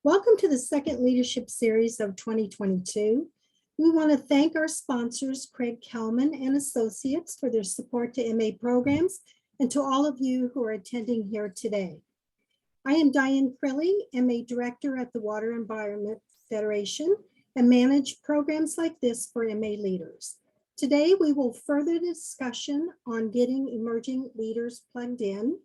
Welcome to the second leadership series of 2022. We want to thank our sponsors, Craig Kelman and Associates, for their support to MA programs, and to all of you who are attending here today. I am Diane Crilly, MA Director at the Water Environment Federation, and manage programs like this for MA leaders. Today, we will further discussion on getting emerging leaders plugged in.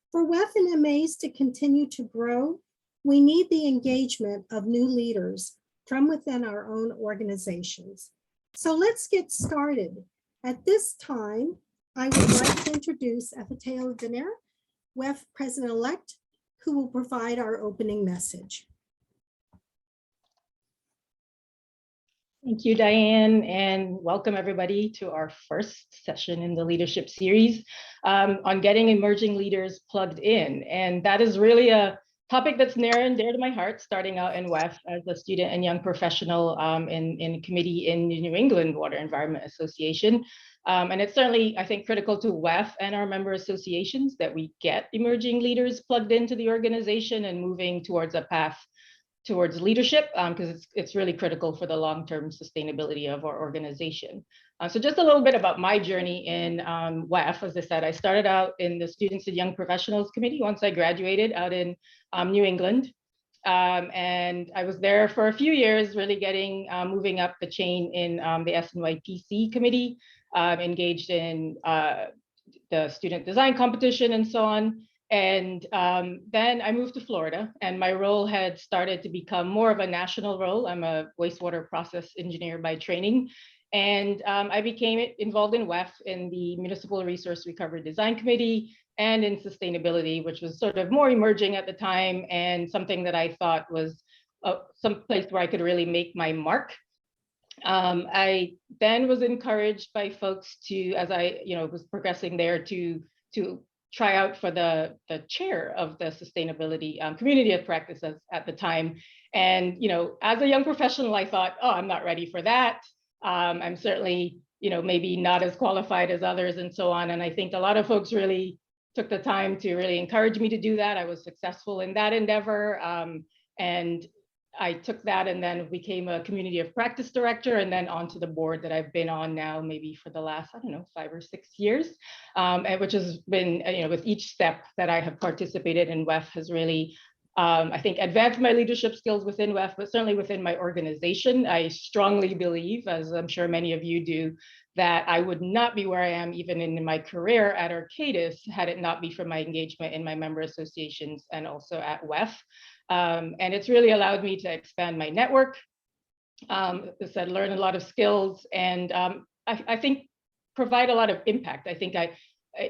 For WEF and MAs to continue to grow, we need the engagement of new leaders from within our own organizations. So let's get started. At this time, I would like to introduce Efateo Venera, WEF President-elect, who will provide our opening message. Thank you, Diane, and welcome everybody to our first session in the leadership series on getting emerging leaders plugged in. And that is really a topic that's near and dear to my heart, starting out in WEF as a student and young professional in committee in the New England Water Environment Association. And it's certainly, I think, critical to WEF and our member associations that we get emerging leaders plugged into the organization and moving towards a path towards leadership, because it's really critical for the long-term sustainability of our organization. So just a little bit about my journey in WEF. As I said, I started out in the Students and Young Professionals Committee once I graduated out in New England. And I was there for a few years, really getting moving up the chain in the SNYPC committee, engaged in the student design competition and so on. And then I moved to Florida, and my role had started to become more of a national role. I'm a wastewater process engineer by training. And I became involved in WEF in the Municipal Resource Recovery Design Committee and in sustainability, which was sort of more emerging at the time and something that I thought was some place where I could really make my mark. I then was encouraged by folks to, as I was progressing there, to try out for the chair of the sustainability community of practices at the time. And as a young professional, I thought, oh, I'm not ready for that. I'm certainly maybe not as qualified as others and so on. And I think a lot of folks really took the time to really encourage me to do that. I was successful in that endeavor. And I took that and then became a community of practice director, and then onto the board that I've been on now maybe for the last, 5 or 6 years, and which has been, with each step that I have participated in WEF has really, I think, advanced my leadership skills within WEF, but certainly within my organization. I strongly believe, as I'm sure many of you do, that I would not be where I am even in my career at Arcadis had it not be for my engagement in my member associations and also at WEF. And it's really allowed me to expand my network, as I said, learn a lot of skills, and I think provide a lot of impact. I think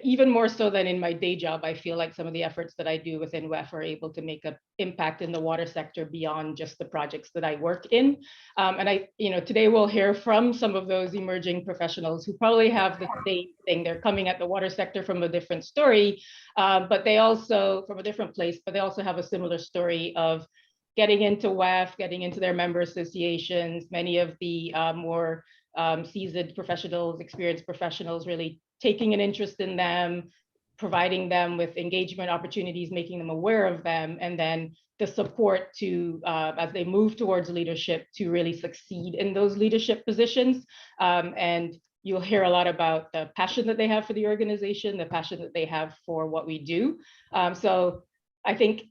even more so than in my day job, I feel like some of the efforts that I do within WEF are able to make an impact in the water sector beyond just the projects that I work in. And today we'll hear from some of those emerging professionals who probably have the same thing. They're coming at the water sector from a different story, but they also, from a different place, but they also have a similar story of getting into WEF, getting into their member associations. Many of the more seasoned professionals, experienced professionals, really taking an interest in them, providing them with engagement opportunities, making them aware of them, and then the support to, as they move towards leadership, to really succeed in those leadership positions. And you'll hear a lot about the passion that they have for the organization, the passion that they have for what we do. So I think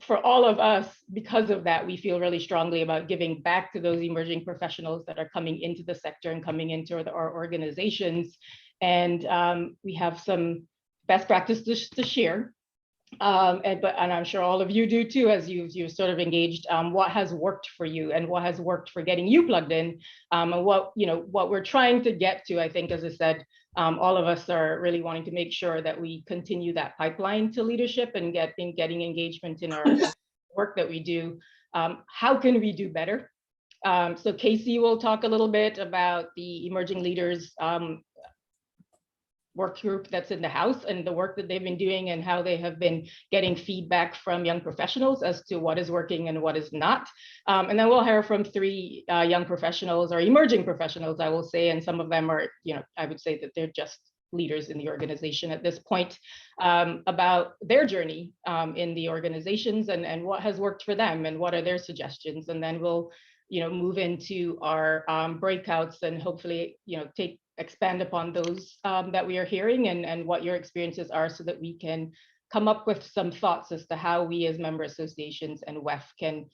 for all of us, because of that, we feel really strongly about giving back to those emerging professionals that are coming into the sector and coming into our organizations. And we have some best practices to share. And I'm sure all of you do too, as you've sort of engaged what has worked for you and what has worked for getting you plugged in, and what we're trying to get to. I think, as I said, all of us are really wanting to make sure that we continue that pipeline to leadership and getting engagement in our work that we do. How can we do better? So Casey will talk a little bit about the emerging leaders work group that's in the house and the work that they've been doing and how they have been getting feedback from young professionals as to what is working and what is not. And then we'll hear from 3 young professionals or emerging professionals, I will say, and some of them are, I would say that they're just leaders in the organization at this point, about their journey in the organizations and what has worked for them and what are their suggestions. And then we'll move into our breakouts and hopefully expand upon those that we are hearing and what your experiences are, so that we can come up with some thoughts as to how we as member associations and WEF can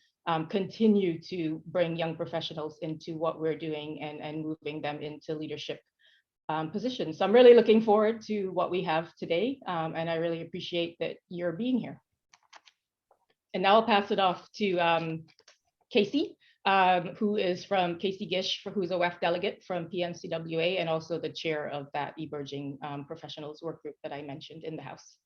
continue to bring young professionals into what we're doing and moving them into leadership positions. So I'm really looking forward to what we have today, and I really appreciate that you're being here. And now I'll pass it off to Casey, who is from Casey Gish, who's a WEF delegate from PNCWA and also the chair of that emerging professionals work group that I mentioned in the House.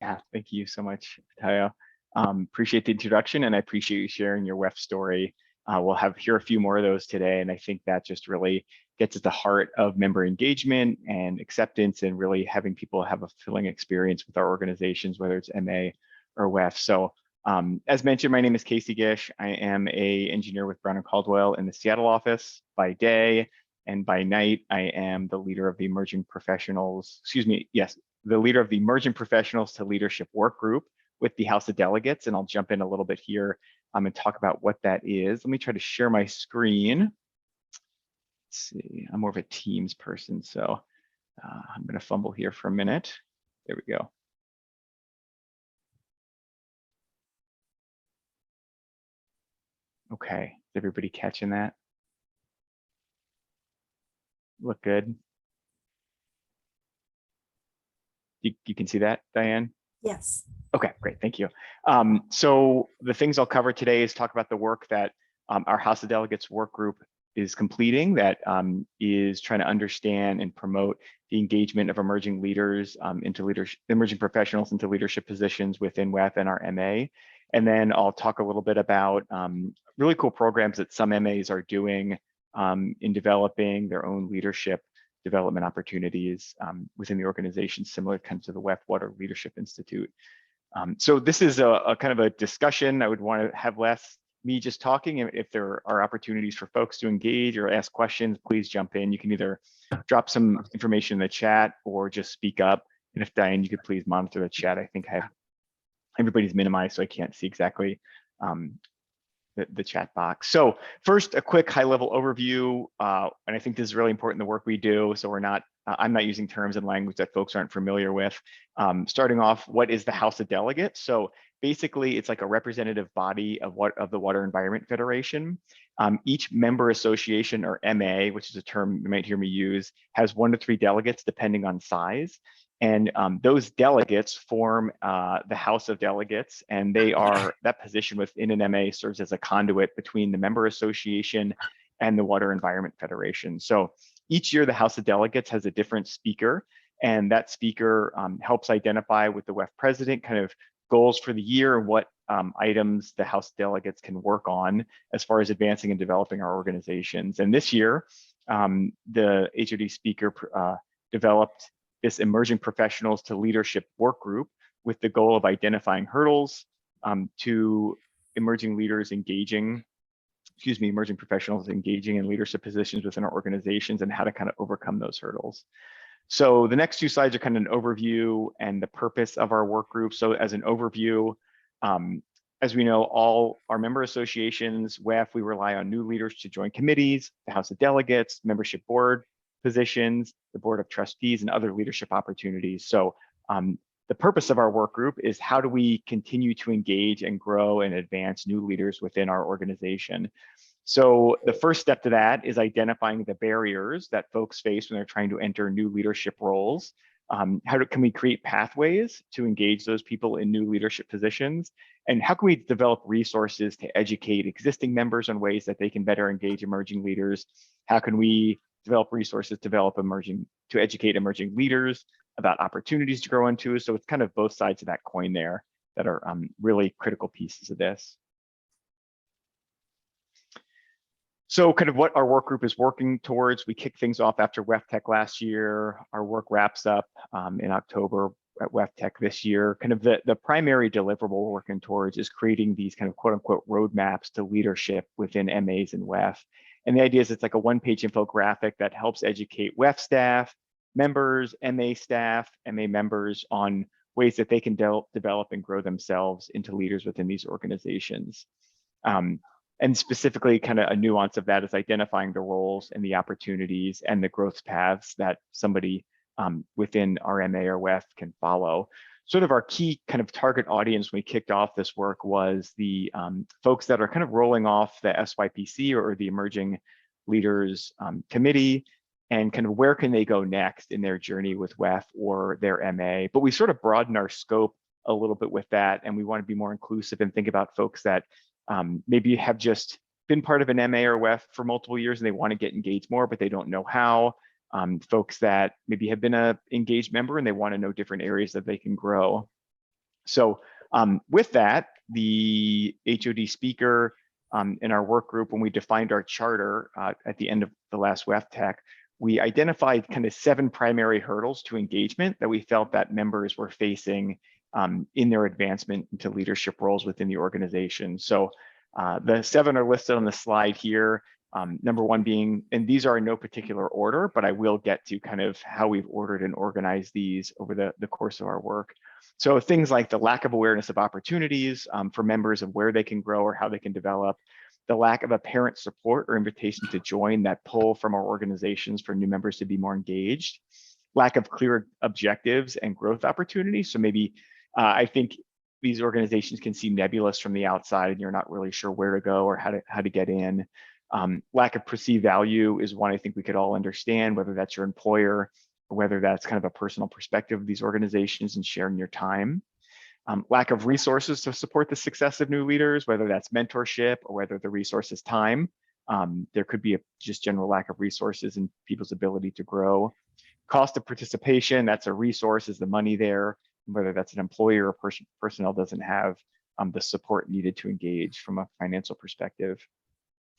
Yeah, thank you so much, Taya. Appreciate the introduction, and I appreciate you sharing your WEF story. We'll hear a few more of those today, and I think that just really gets at the heart of member engagement and acceptance, and really having people have a fulfilling experience with our organizations, whether it's MA or WEF. So as mentioned, my name is Casey Gish. I am an engineer with Brown & Caldwell in the Seattle office by day, and by night, I am the leader of the Emerging Professionals, the leader of the Emerging Professionals to Leadership Work Group with the House of Delegates. And I'll jump in a little bit here and talk about what that is. Let me try to share my screen. Let's see, I'm more of a Teams person, so I'm going to fumble here for a minute. There we go. Okay, is everybody catching that? Look good. You can see that, Diane? Yes. Okay, great, thank you. So the things I'll cover today is talk about the work that our House of Delegates work group is completing, that is trying to understand and promote the engagement of emerging leaders emerging professionals into leadership positions within WEF and our MA. And then I'll talk a little bit about really cool programs that some MAs are doing in developing their own leadership development opportunities within the organization, similar kind of to the WEF Water Leadership Institute. So this is a kind of a discussion. I would want to have less me just talking. If there are opportunities for folks to engage or ask questions, please jump in. You can either drop some information in the chat or just speak up. And if Diane, you could please monitor the chat. I think everybody's minimized, so I can't see exactly the chat box. So first, a quick high-level overview, and I think this is really important, the work we do, so I'm not using terms and language that folks aren't familiar with. Starting off, what is the House of Delegates? So basically, it's like a representative body of the Water Environment Federation. Each member association, or MA, which is a term you might hear me use, has 1 to 3 delegates depending on size. And those delegates form the House of Delegates, and that position within an MA serves as a conduit between the member association and the Water Environment Federation. So each year, the House of Delegates has a different speaker, and that speaker helps identify with the WEF president kind of goals for the year and what items the House of Delegates can work on as far as advancing and developing our organizations. And this year, the HOD speaker developed this Emerging Professionals to Leadership work group with the goal of identifying hurdles to emerging professionals engaging in leadership positions within our organizations, and how to kind of overcome those hurdles. So the next 2 slides are kind of an overview and the purpose of our work group. So as an overview, as we know, all our member associations, WEF, we rely on new leaders to join committees, the House of Delegates, membership board positions, the board of trustees, and other leadership opportunities. So the purpose of our work group is how do we continue to engage and grow and advance new leaders within our organization. So the first step to that is identifying the barriers that folks face when they're trying to enter new leadership roles. Can we create pathways to engage those people in new leadership positions? And how can we develop resources to educate existing members on ways that they can better engage emerging leaders? How can we develop resources to educate emerging leaders about opportunities to grow into? So it's kind of both sides of that coin there that are really critical pieces of this. So kind of what our work group is working towards, we kicked things off after WEFTech last year. Our work wraps up in October at WEFTech this year. Kind of the primary deliverable we're working towards is creating these kind of quote unquote roadmaps to leadership within MAs and WEF. And the idea is it's like a 1-page infographic that helps educate WEF staff members, MA staff, MA members on ways that they can develop and grow themselves into leaders within these organizations. And specifically, kind of a nuance of that is identifying the roles and the opportunities and the growth paths that somebody within our MA or WEF can follow. Sort of our key kind of target audience when we kicked off this work was the folks that are kind of rolling off the SYPC or the Emerging Leaders Committee, and kind of where can they go next in their journey with WEF or their MA. But we sort of broadened our scope a little bit with that, and we want to be more inclusive and think about folks that maybe have just been part of an MA or WEF for multiple years and they want to get engaged more, but they don't know how. Folks that maybe have been an engaged member and they want to know different areas that they can grow. So with that, the HOD speaker in our work group, when we defined our charter at the end of the last WEF Tech, we identified kind of 7 primary hurdles to engagement that we felt that members were facing in their advancement into leadership roles within the organization. So the 7 are listed on the slide here. Number 1 being, and these are in no particular order, but I will get to kind of how we've ordered and organized these over the course of our work. So things like the lack of awareness of opportunities for members of where they can grow or how they can develop, the lack of apparent support or invitation to join, that pull from our organizations for new members to be more engaged, lack of clear objectives and growth opportunities. So maybe I think these organizations can seem nebulous from the outside and you're not really sure where to go or how to get in. Lack of perceived value is one I think we could all understand, whether that's your employer or whether that's kind of a personal perspective of these organizations and sharing your time. Lack of resources to support the success of new leaders, whether that's mentorship or whether the resource is time. There could be a just general lack of resources and people's ability to grow. Cost of participation, that's a resource, is the money there, whether that's an employer or personnel doesn't have the support needed to engage from a financial perspective.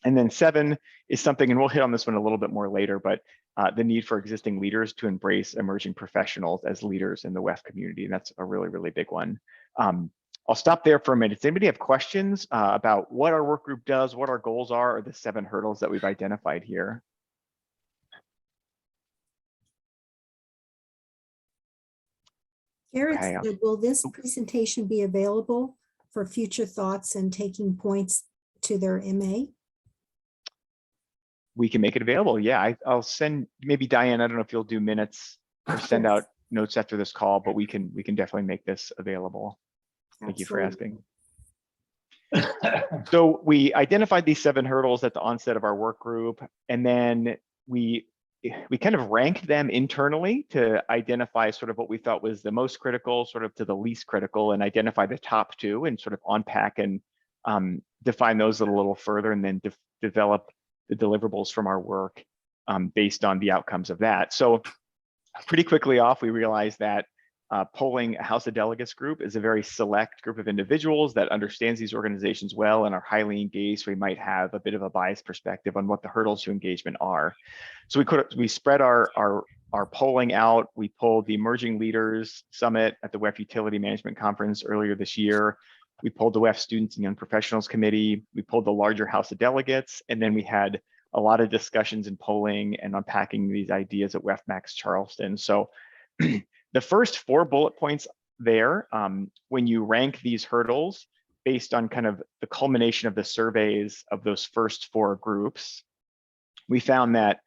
And then 7 is something, and we'll hit on this one a little bit more later, but the need for existing leaders to embrace emerging professionals as leaders in the WEF community. And that's a really, really big one. I'll stop there for a minute. Does anybody have questions about what our work group does, what our goals are, or the 7 hurdles that we've identified here? Garrett Okay. said, will this presentation be available for future thoughts and taking points to their MA? We can make it available. Yeah, I'll send, maybe Diane, I don't know if you'll do minutes or send out notes after this call, but we can definitely make this available. Thank you for asking. So we identified these 7 hurdles at the onset of our work group, and then we kind of ranked them internally to identify sort of what we thought was the most critical, sort of to the least critical, and identify the top 2 and sort of unpack and define those a little further, and then develop the deliverables from our work based on the outcomes of that. So pretty quickly off, we realized that polling a House of Delegates group is a very select group of individuals that understands these organizations well and are highly engaged. We might have a bit of a biased perspective on what the hurdles to engagement are. So we spread our polling out. We polled the Emerging Leaders Summit at the WEF Utility Management Conference earlier this year. We pulled the WEF Students and Young Professionals Committee. We pulled the larger House of Delegates, and then we had a lot of discussions and polling and unpacking these ideas at WEF Max Charleston. So the first 4 bullet points there, when you rank these hurdles based on kind of the culmination of the surveys of those first 4 groups, we found that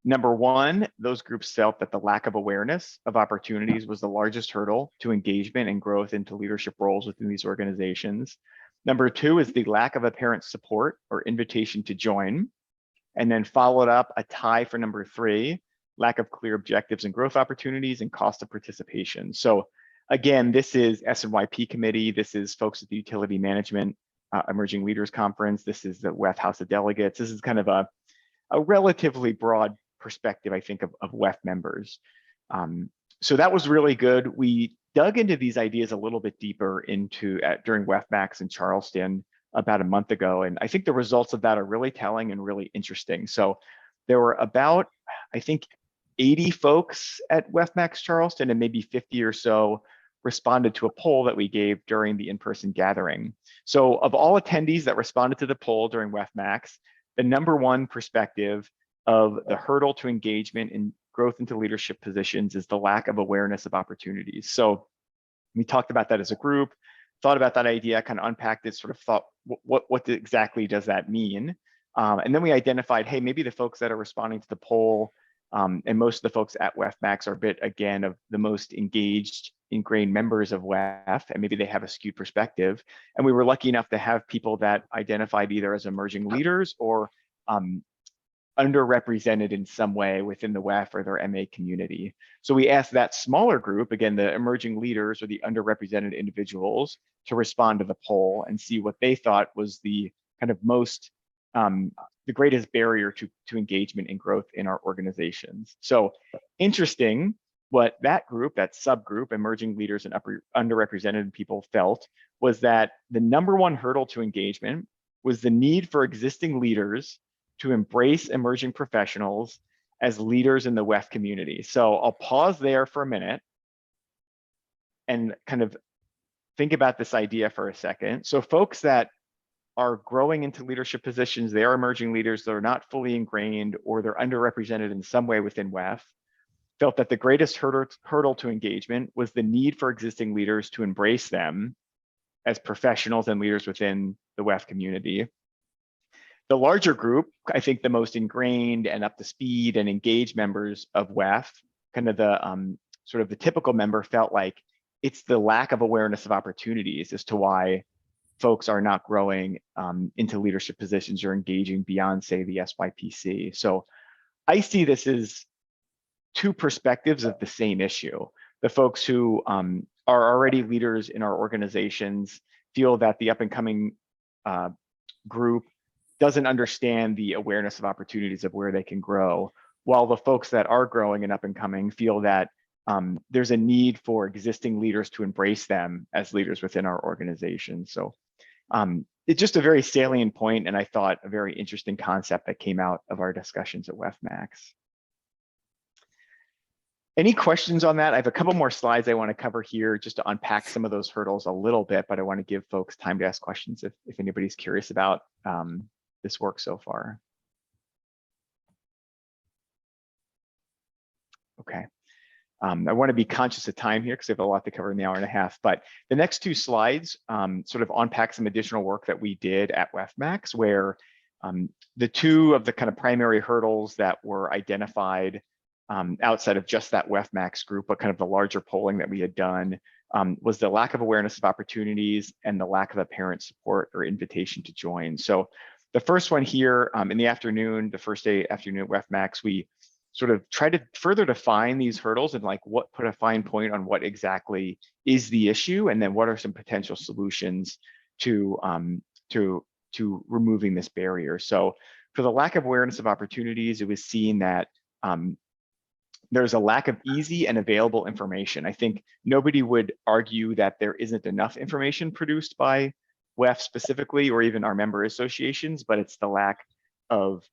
number 1, those groups felt that the lack of awareness of opportunities was the largest hurdle to engagement and growth into leadership roles within these organizations. Number 2 is the lack of apparent support or invitation to join. And then followed up a tie for number 3, lack of clear objectives and growth opportunities and cost of participation. So again, this is SNYP committee. This is folks at the Utility Management Emerging Leaders Conference. This is the WEF House of Delegates. This is kind of a relatively broad perspective, I think, of WEF members. So that was really good. We dug into these ideas a little bit deeper during WEF Max in Charleston about a month ago. And I think the results of that are really telling and really interesting. So there were about, I think, 80 folks at WEF Max Charleston, and maybe 50 or so responded to a poll that we gave during the in-person gathering. So of all attendees that responded to the poll during WEF Max, the number 1 perspective of the hurdle to engagement and growth into leadership positions is the lack of awareness of opportunities. So we talked about that as a group, thought about that idea, kind of unpacked it, sort of thought, what exactly does that mean? And then we identified, hey, maybe the folks that are responding to the poll, and most of the folks at WEF are a bit, again, of the most engaged, ingrained members of WEF, and maybe they have a skewed perspective. And we were lucky enough to have people that identified either as emerging leaders or underrepresented in some way within the WEF or their MA community. So we asked that smaller group, again, the emerging leaders or the underrepresented individuals, to respond to the poll and see what they thought was the kind of most, the greatest barrier to engagement and growth in our organizations. So interesting, what that group, that subgroup, emerging leaders and underrepresented people, felt was that the #1 hurdle to engagement was the need for existing leaders to embrace emerging professionals as leaders in the WEF community. So I'll pause there for a minute and kind of think about this idea for a second. So folks that are growing into leadership positions, they are emerging leaders, they're not fully ingrained, or they're underrepresented in some way within WEF, felt that the greatest hurdle to engagement was the need for existing leaders to embrace them as professionals and leaders within the WEF community. The larger group, I think the most ingrained and up to speed and engaged members of WEF, kind of the sort of the typical member, felt like it's the lack of awareness of opportunities as to why folks are not growing into leadership positions or engaging beyond, say, the SYPC. So I see this as two perspectives of the same issue. The folks who are already leaders in our organizations feel that the up and coming group doesn't understand the awareness of opportunities of where they can grow, while the folks that are growing and up and coming feel that there's a need for existing leaders to embrace them as leaders within our organization. So it's just a very salient point, and I thought a very interesting concept that came out of our discussions at WEF. Any questions on that? I have a couple more slides I want to cover here just to unpack some of those hurdles a little bit, but I want to give folks time to ask questions if anybody's curious about this work so far. Okay. I want to be conscious of time here because I have a lot to cover in the hour and a half, but the next two slides sort of unpack some additional work that we did at WEF, where the two of the kind of primary hurdles that were identified outside of just that WEF group, but kind of the larger polling that we had done, was the lack of awareness of opportunities and the lack of apparent support or invitation to join. So the first one here in the afternoon, the first day afternoon at WEF, we sort of try to further define these hurdles and like put a fine point on what exactly is the issue, and then what are some potential solutions to removing this barrier. So for the lack of awareness of opportunities, it was seen that there's a lack of easy and available information. I think nobody would argue that there isn't enough information produced by WEF specifically, or even our member associations, but it's the lack of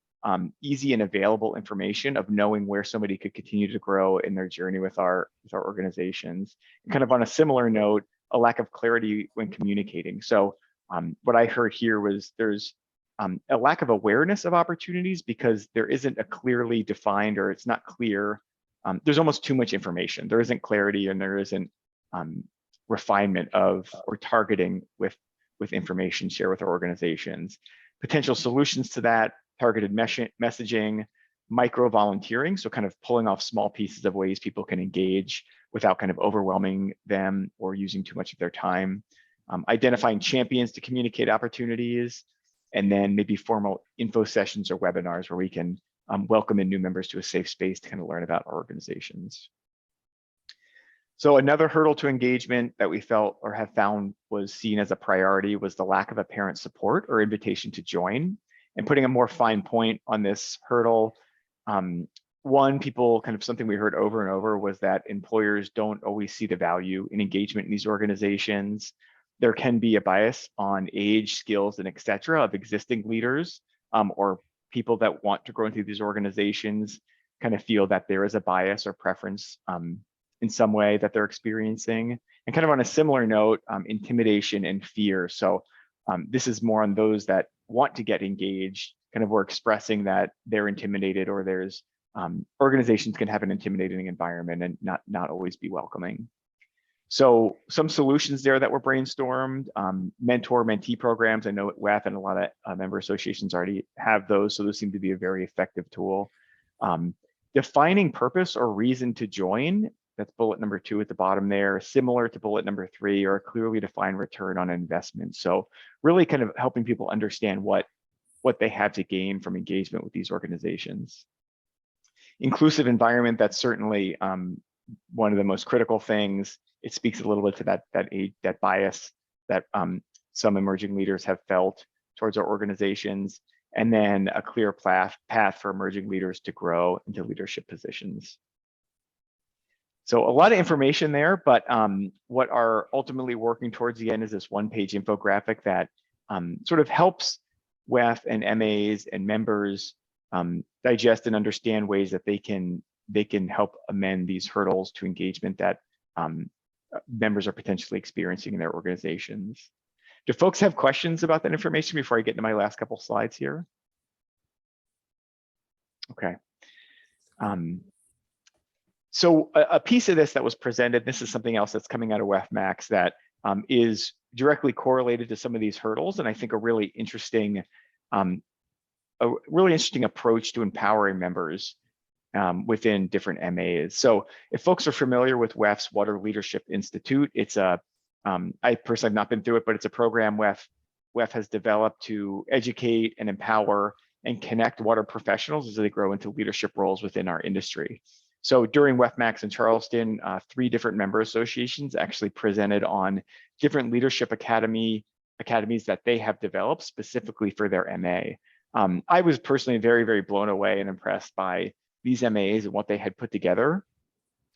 easy and available information of knowing where somebody could continue to grow in their journey with our organizations. And kind of on a similar note, a lack of clarity when communicating. So what I heard here was there's a lack of awareness of opportunities because there isn't a clearly defined, or it's not clear. There's almost too much information. There isn't clarity, and there isn't refinement of or targeting with information shared with our organizations. Potential solutions to that: targeted messaging, micro volunteering, so kind of pulling off small pieces of ways people can engage without kind of overwhelming them or using too much of their time. Identifying champions to communicate opportunities, and then maybe formal info sessions or webinars where we can welcome in new members to a safe space to kind of learn about our organizations. So another hurdle to engagement that we felt or have found was seen as a priority was the lack of apparent support or invitation to join. And putting a more fine point on this hurdle, something we heard over and over was that employers don't always see the value in engagement in these organizations. There can be a bias on age, skills, and et cetera of existing leaders or people that want to grow into these organizations kind of feel that there is a bias or preference in some way that they're experiencing. And kind of on a similar note, intimidation and fear. So this is more on those that want to get engaged, kind of were expressing that they're intimidated or there's organizations can have an intimidating environment and not always be welcoming. So some solutions there that were brainstormed, mentor-mentee programs. I know at WEF and a lot of member associations already have those, so those seem to be a very effective tool. Defining purpose or reason to join, that's bullet number 2 at the bottom there, similar to bullet number 3, or a clearly defined return on investment. So really kind of helping people understand what they have to gain from engagement with these organizations. Inclusive environment, that's certainly one of the most critical things. It speaks a little bit to that bias that some emerging leaders have felt towards our organizations, and then a clear path for emerging leaders to grow into leadership positions. So a lot of information there, but what are ultimately working towards the end is this one-page infographic that sort of helps WEF and MAs and members digest and understand ways that they can help amend these hurdles to engagement that members are potentially experiencing in their organizations. Do folks have questions about that information before I get into my last couple slides here? Okay. So a piece of this that was presented, this is something else that's coming out of WEF Max that is directly correlated to some of these hurdles, and I think a really interesting approach to empowering members within different MAs. So if folks are familiar with WEF's Water Leadership Institute, it's a, I personally have not been through it, but it's a program WEF has developed to educate and empower and connect water professionals as they grow into leadership roles within our industry. So during WEF Max in Charleston, 3 different member associations actually presented on different leadership academies that they have developed specifically for their MA. I was personally very, very blown away and impressed by these MAs and what they had put together.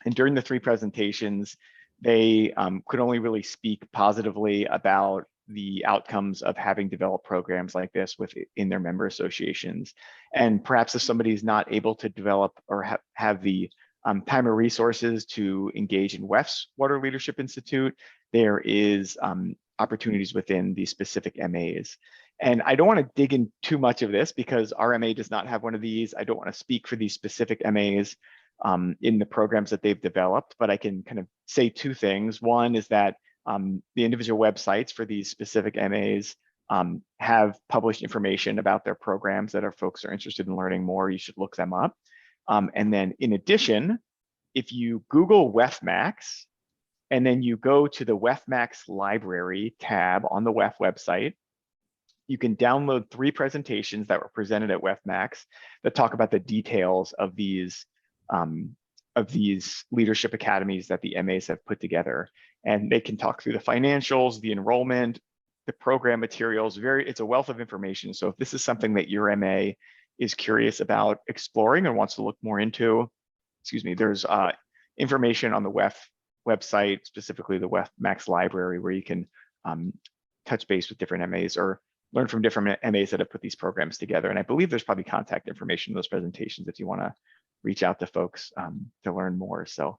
And during the 3 presentations, they could only really speak positively about the outcomes of having developed programs like this within their member associations. And perhaps if somebody is not able to develop or have the time or resources to engage in WEF's Water Leadership Institute, there is opportunities within these specific MAs. And I don't want to dig in too much of this because our MA does not have one of these. I don't want to speak for these specific MAs in the programs that they've developed, but I can kind of say 2 things. One is that the individual websites for these specific MAs have published information about their programs that our folks are interested in learning more. You should look them up. And then in addition, if you Google WEF Max, and then you go to the WEF Max library tab on the WEF website, you can download 3 presentations that were presented at WEF Max that talk about the details of these leadership academies that the MAs have put together. And they can talk through the financials, the enrollment, the program materials. It's a wealth of information. So if this is something that your MA is curious about exploring and wants to look more into, there's information on the WEF website, specifically the WEF Max library, where you can touch base with different MAs or learn from different MAs that have put these programs together. And I believe there's probably contact information in those presentations if you want to reach out to folks to learn more. So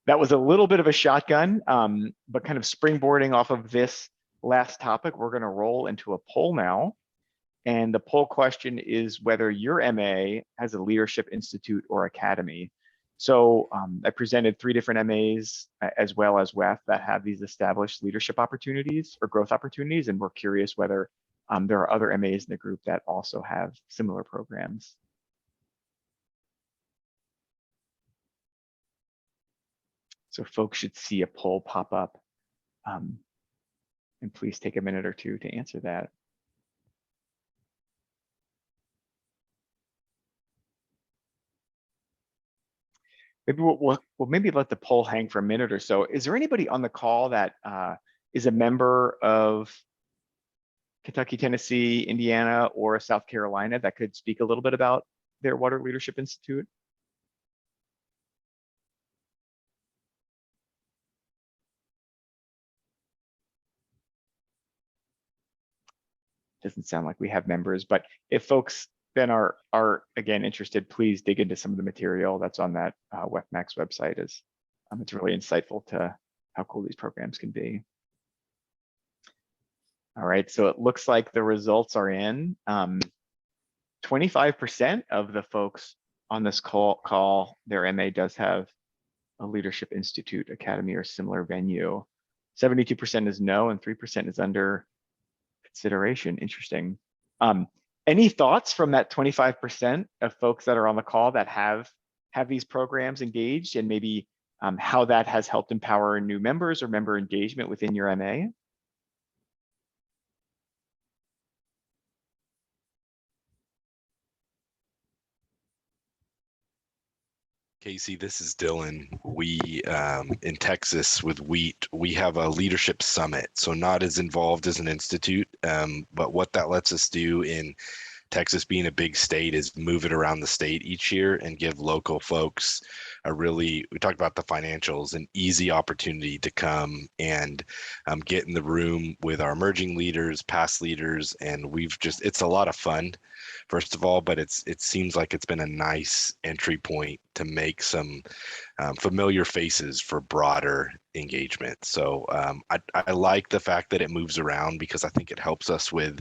that was a little bit of a shotgun, but kind of springboarding off of this last topic, we're going to roll into a poll now. And the poll question is whether your MA has a leadership institute or academy. So I presented 3 different MAs as well as WEF that have these established leadership opportunities or growth opportunities, and we're curious whether there are other MAs in the group that also have similar programs. So folks should see a poll pop up. And please take a minute or 2 to answer that. Maybe we'll maybe let the poll hang for a minute or so. Is there anybody on the call that is a member of Kentucky, Tennessee, Indiana, or South Carolina that could speak a little bit about their Water Leadership Institute? Doesn't sound like we have members, but if folks then are again interested, please dig into some of the material that's on that WEF Max website. It's really insightful to how cool these programs can be. All right, so it looks like the results are in. 25% of the folks on this call, their MA does have a Leadership Institute, Academy, or similar venue. 72% is no, and 3% is under consideration. Interesting. Any thoughts from that 25% of folks that are on the call that have these programs engaged, and maybe how that has helped empower new members or member engagement within your MA? Casey, this is Dylan. We, in Texas with WHEAT, we have a leadership summit. So not as involved as an institute, but what that lets us do in Texas being a big state is move it around the state each year and give local folks we talked about the financials, an easy opportunity to come and get in the room with our emerging leaders, past leaders, and it's a lot of fun, first of all, but it seems like it's been a nice entry point to make some familiar faces for broader engagement. So I like the fact that it moves around, because I think it helps us with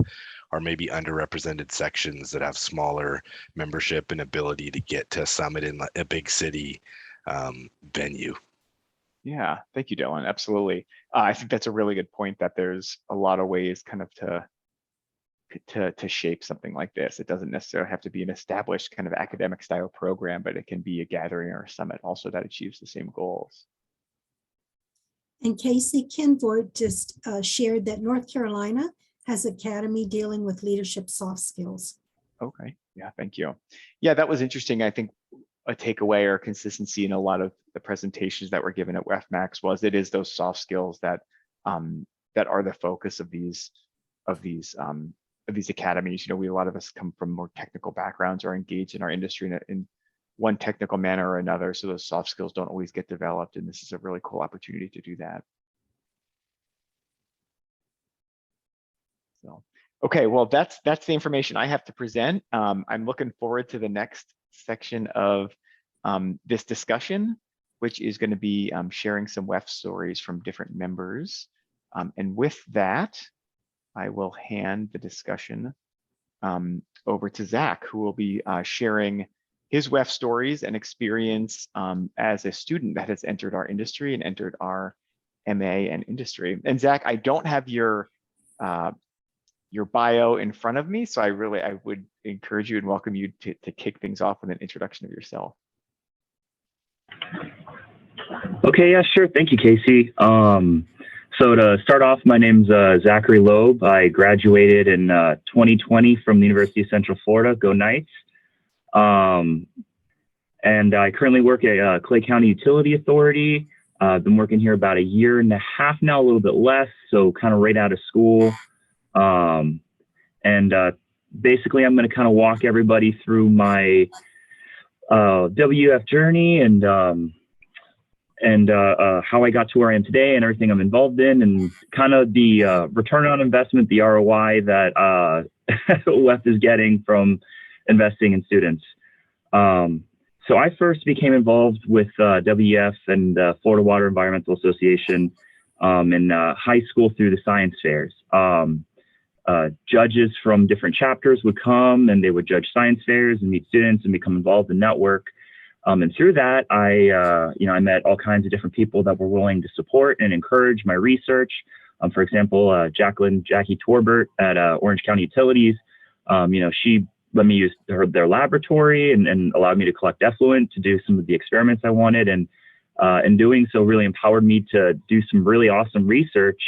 or maybe underrepresented sections that have smaller membership and ability to get to a summit in a big city venue. Yeah, thank you, Dylan. Absolutely. I think that's a really good point, that there's a lot of ways kind of to shape something like this. It doesn't necessarily have to be an established kind of academic style program, but it can be a gathering or a summit also that achieves the same goals. And Casey, Ken Voigt just shared that North Carolina has Academy dealing with leadership soft skills. Okay, yeah, thank you. Yeah, that was interesting. I think a takeaway or consistency in a lot of the presentations that were given at WEFMAX was it is those soft skills that are the focus of these academies. You know, a lot of us come from more technical backgrounds or engaged in our industry in one technical manner or another. So those soft skills don't always get developed, and this is a really cool opportunity to do that. So, okay, well, that's the information I have to present. I'm looking forward to the next section of this discussion, which is going to be sharing some Wefts stories from different members. And with that, I will hand the discussion over to Zach, who will be sharing his Wefts stories and experience as a student that has entered our industry and entered our MA and industry. And Zach, I don't have your bio in front of me, so I would encourage you and welcome you to kick things off with an introduction of yourself. Okay, yeah, sure. Thank you, Casey. So to start off, my name's Zachary Loeb. I graduated in 2020 from the University of Central Florida. Go Knights. And I currently work at Clay County Utility Authority. I've been working here about 1.5 years now, a little bit less, so kind of right out of school. Basically, I'm going to kind of walk everybody through my WF journey and how I got to where I am today and everything I'm involved in, and kind of the return on investment, the ROI that Wefts is getting from investing in students. So I first became involved with WF and Florida Water Environmental Association in high school through the science fairs. Judges from different chapters would come and they would judge science fairs and meet students and become involved in network. And through that, I met all kinds of different people that were willing to support and encourage my research. For example, Jackie Torbert at Orange County Utilities. She let me use their laboratory and allowed me to collect effluent to do some of the experiments I wanted. And in doing so, really empowered me to do some really awesome research.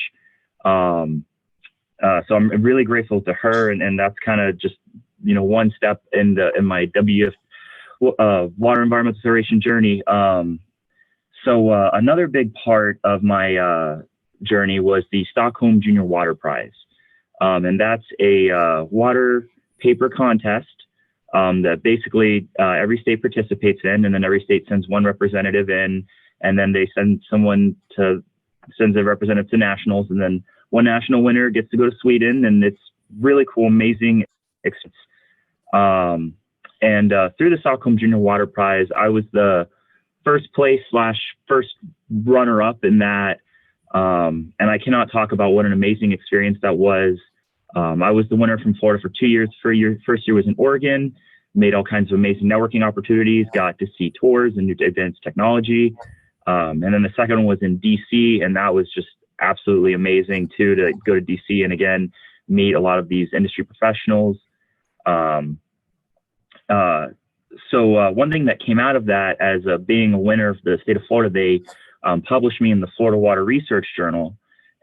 So I'm really grateful to her, and that's kind of just one step in my WF Water Environmental Restoration journey. So another big part of my journey was the Stockholm Junior Water Prize, and that's a water paper contest that basically every state participates in, and then every state sends one representative in, and then they sends a representative to nationals, and then one national winner gets to go to Sweden, and it's really cool, amazing. Through the Stockholm Junior Water Prize, I was the first runner-up in that, and I cannot talk about what an amazing experience that was. I was the winner from Florida for 2 years. First year was in Oregon, made all kinds of amazing networking opportunities, got to see tours and new advanced technology. And then the second one was in DC, and that was just absolutely amazing too, to go to DC and again, meet a lot of these industry professionals. So one thing that came out of that as being a winner of the state of Florida, they published me in the Florida Water Research Journal.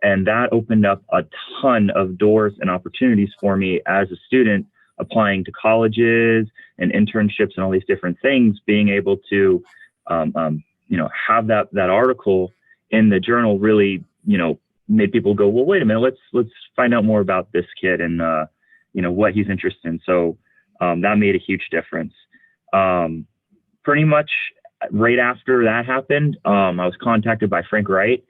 And that opened up a ton of doors and opportunities for me as a student, applying to colleges and internships and all these different things, being able to, have that article in the journal really, made people go, well, wait a minute, let's find out more about this kid and, what he's interested in. So that made a huge difference. Pretty much right after that happened, I was contacted by Frank Wright.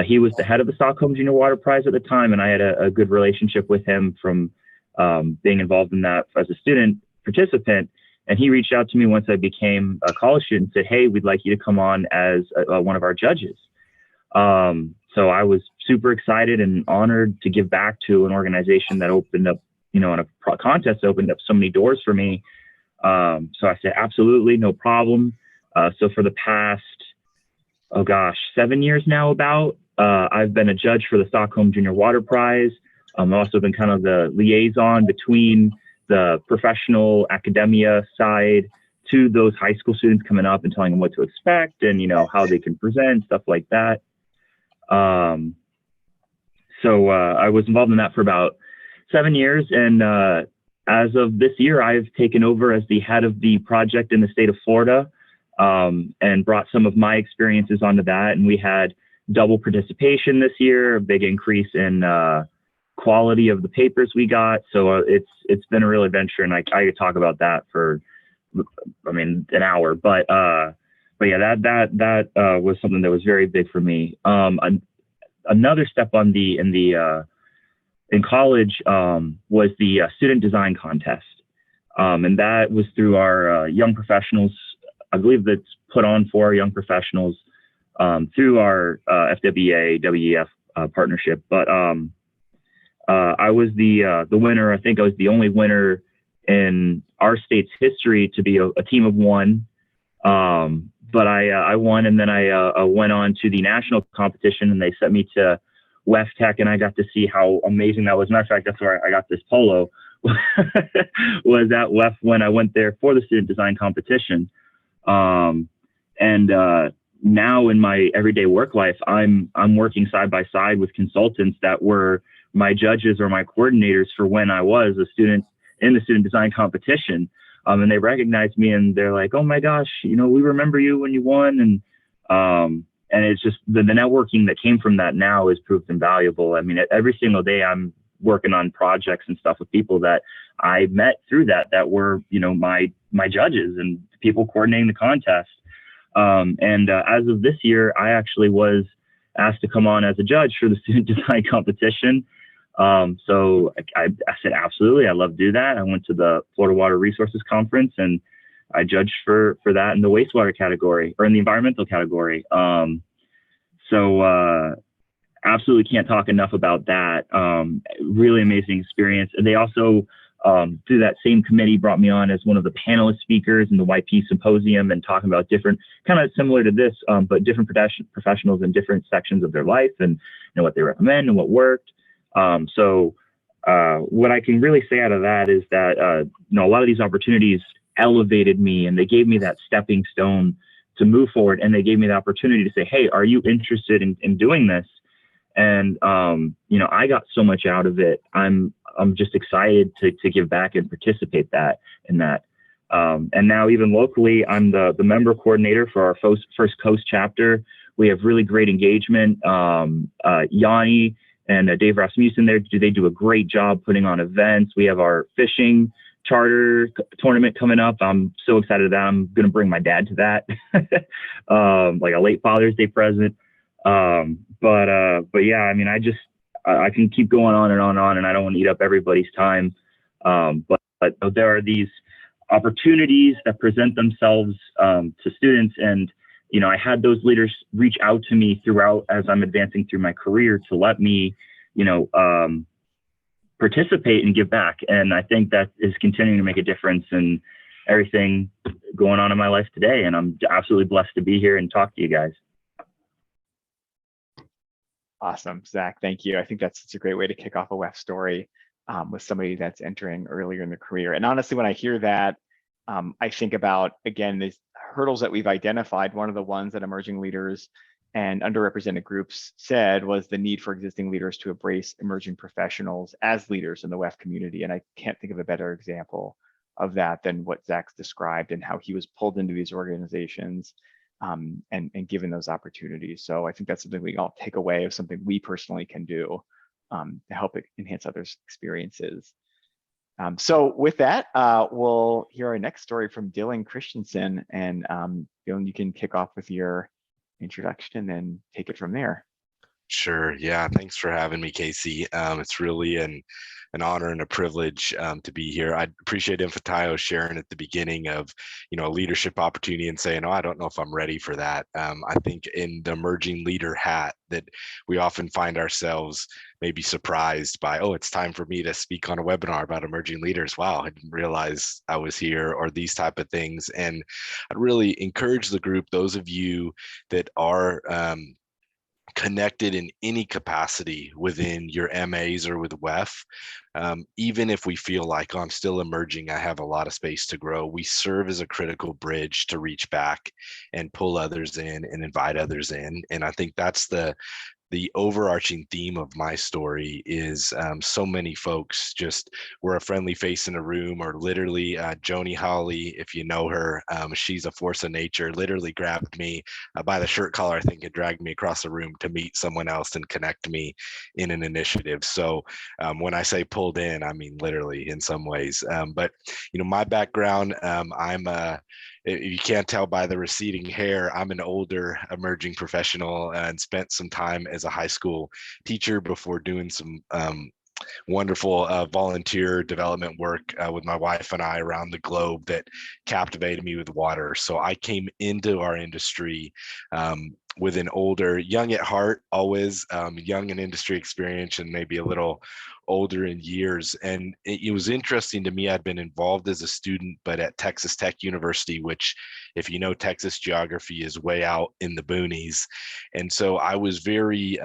He was the head of the Stockholm Junior Water Prize at the time, and I had a good relationship with him from being involved in that as a student participant. And he reached out to me once I became a college student and said, hey, we'd like you to come on as one of our judges. So I was super excited and honored to give back to an organization that opened up, in a contest that opened up so many doors for me. So I said, absolutely, no problem. So for the past, 7 years now I've been a judge for the Stockholm Junior Water Prize. I've also been kind of the liaison between the professional academia side to those high school students coming up and telling them what to expect and, how they can present, stuff like that. So I was involved in that for about 7 years. And as of this year, I've taken over as the head of the project in the state of Florida, and brought some of my experiences onto that. And we had double participation this year, a big increase in quality of the papers we got. So it's been a real adventure, and I could talk about that for, an hour. But yeah, that was something that was very big for me. Another step in college was the student design contest, and that was through our young professionals. I believe that's put on for our young professionals through our FWA WEF partnership. But I was the winner. I think I was the only winner in our state's history to be a team of one. But I won, and then I went on to the national competition, and they sent me to Wefts, and I got to see how amazing that was. Matter of fact, that's where I got this polo. Was at Wefts when I went there for the student design competition. Now in my everyday work life, I'm working side by side with consultants that were my judges or my coordinators for when I was a student in the student design competition. And they recognized me, and they're like, oh my gosh, we remember you when you won. And it's just the networking that came from that now has proved invaluable. I mean, every single day I'm working on projects and stuff with people that I met through that were, my judges and people coordinating the contest. As of this year, I actually was asked to come on as a judge for the student design competition. So I said, absolutely, I'd love to do that. I went to the Florida Water Resources Conference, and I judged for that in the wastewater category, or in the environmental category. Absolutely can't talk enough about that. Really amazing experience. And they also, through that same committee, brought me on as one of the panelist speakers in the YP symposium, and talking about different, kind of similar to this, but different professionals in different sections of their life, and what they recommend and what worked. What I can really say out of that is that, a lot of these opportunities elevated me, and they gave me that stepping stone to move forward. And they gave me the opportunity to say, hey, are you interested in doing this? And, I got so much out of it. I'm just excited to give back and participate in that. And now even locally, I'm the member coordinator for our first Coast chapter. We have really great engagement. Yanni and Dave Rasmussen there, they do a great job putting on events. We have our fishing charter tournament coming up. I'm so excited that I'm going to bring my dad to that, like a late Father's Day present. But yeah, I mean, I can keep going on and on and on, and I don't want to eat up everybody's time. But there are these opportunities that present themselves to students, and I had those leaders reach out to me throughout as I'm advancing through my career to let me, participate and give back. And I think that is continuing to make a difference. And everything going on in my life today. And I'm absolutely blessed to be here and talk to you guys. Awesome, Zach, thank you. I think that's such a great way to kick off a WEF story with somebody that's entering earlier in the career. And honestly, when I hear that, I think about, again, these hurdles that we've identified. One of the ones that emerging leaders and underrepresented groups said was the need for existing leaders to embrace emerging professionals as leaders in the WEF community. And I can't think of a better example of that than what Zach's described and how he was pulled into these organizations and given those opportunities. So I think that's something we all take away of something we personally can do to help enhance others' experiences. So with that, we'll hear our next story from Dylan Christensen. And Dylan, you can kick off with your introduction and then take it from there. Sure. Yeah. Thanks for having me, Casey. It's really an honor and a privilege to be here. I appreciate Infantile sharing at the beginning of, a leadership opportunity and saying, oh, I don't know if I'm ready for that. I think in the emerging leader hat that we often find ourselves maybe surprised by, oh, it's time for me to speak on a webinar about emerging leaders. Wow, I didn't realize I was here, or these type of things. And I'd really encourage the group, those of you that are connected in any capacity within your MAs or with WEF, even if we feel like, oh, I'm still emerging, I have a lot of space to grow, we serve as a critical bridge to reach back and pull others in and invite others in. And I think that's the overarching theme of my story is so many folks just were a friendly face in a room, or literally Joni Holly, if you know her, she's a force of nature, literally grabbed me by the shirt collar, I think, and dragged me across the room to meet someone else and connect me in an initiative. So when I say pulled in, I mean literally in some ways. But my background, if you can't tell by the receding hair, I'm an older emerging professional and spent some time as a high school teacher before doing some wonderful volunteer development work with my wife and I around the globe that captivated me with water. So I came into our industry with an older, young at heart, always young in industry experience and maybe a little older in years. And it was interesting to me. I'd been involved as a student, but at Texas Tech University, which, if you know Texas geography, is way out in the boonies. And so I was very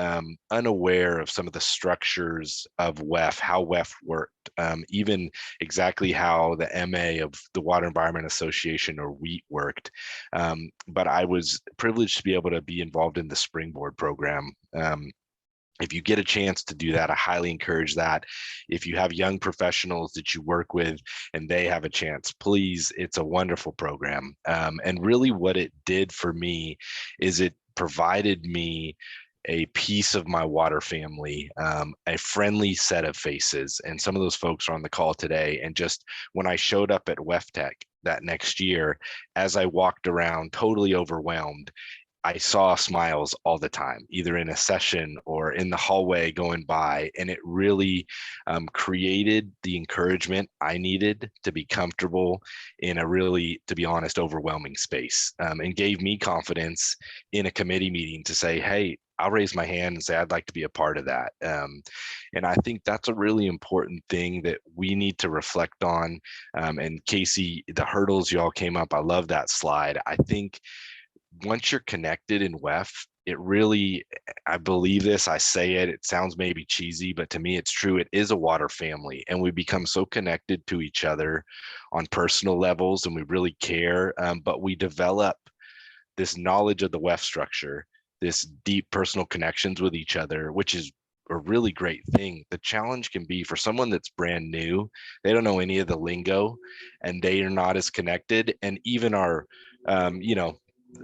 unaware of some of the structures of WEF, how WEF worked, even exactly how the MA of the Water Environment Association, or WEAT, worked. But I was privileged to be able to be involved in the Springboard program. If you get a chance to do that, I highly encourage that. If you have young professionals that you work with and they have a chance, please, it's a wonderful program. And really what it did for me is it provided me a piece of my water family, a friendly set of faces. And some of those folks are on the call today. And just when I showed up at WEFTech that next year, as I walked around totally overwhelmed, I saw smiles all the time, either in a session or in the hallway going by. And it really created the encouragement I needed to be comfortable in a really, to be honest, overwhelming space, and gave me confidence in a committee meeting to say, hey, I'll raise my hand and say, I'd like to be a part of that. And I think that's a really important thing that we need to reflect on. And Casey, the hurdles you all came up, I love that slide. I think once you're connected in WEF, it really, I believe this, I say it, it sounds maybe cheesy, but to me it's true. It is a water family, and we become so connected to each other on personal levels, and we really care, but we develop this knowledge of the WEF structure, this deep personal connections with each other, which is a really great thing. The challenge can be for someone that's brand new, they don't know any of the lingo and they are not as connected. And even our,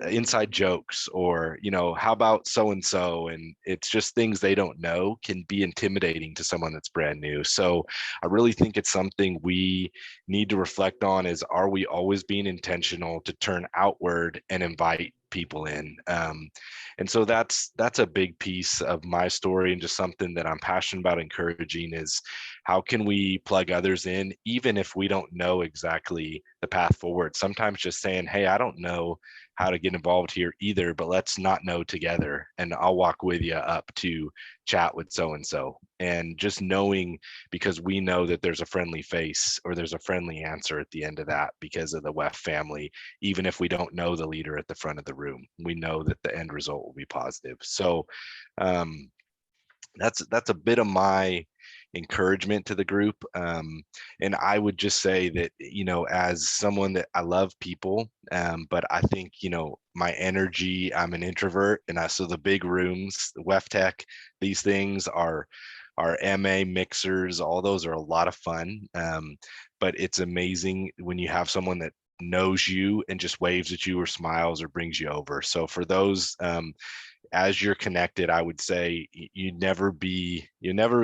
inside jokes, or how about so and so, and it's just things they don't know, can be intimidating to someone that's brand new. So I really think it's something we need to reflect on, is, are we always being intentional to turn outward and invite people in? And so that's a big piece of my story, and just something that I'm passionate about encouraging, is how can we plug others in, even if we don't know exactly the path forward. Sometimes just saying, hey, I don't know how to get involved here either, but let's not know together, and I'll walk with you up to chat with so-and-so. And just knowing, because we know that there's a friendly face or there's a friendly answer at the end of that because of the Weft family, even if we don't know the leader at the front of the room, we know that the end result will be positive. So that's a bit of my encouragement to the group. And I would just say that, as someone that I love people, but I think, my energy, I'm an introvert, and so the big rooms, the Weft Tech, these things are our MA mixers, all those are a lot of fun. But it's amazing when you have someone that knows you and just waves at you or smiles or brings you over. So for those, as you're connected, I would say you never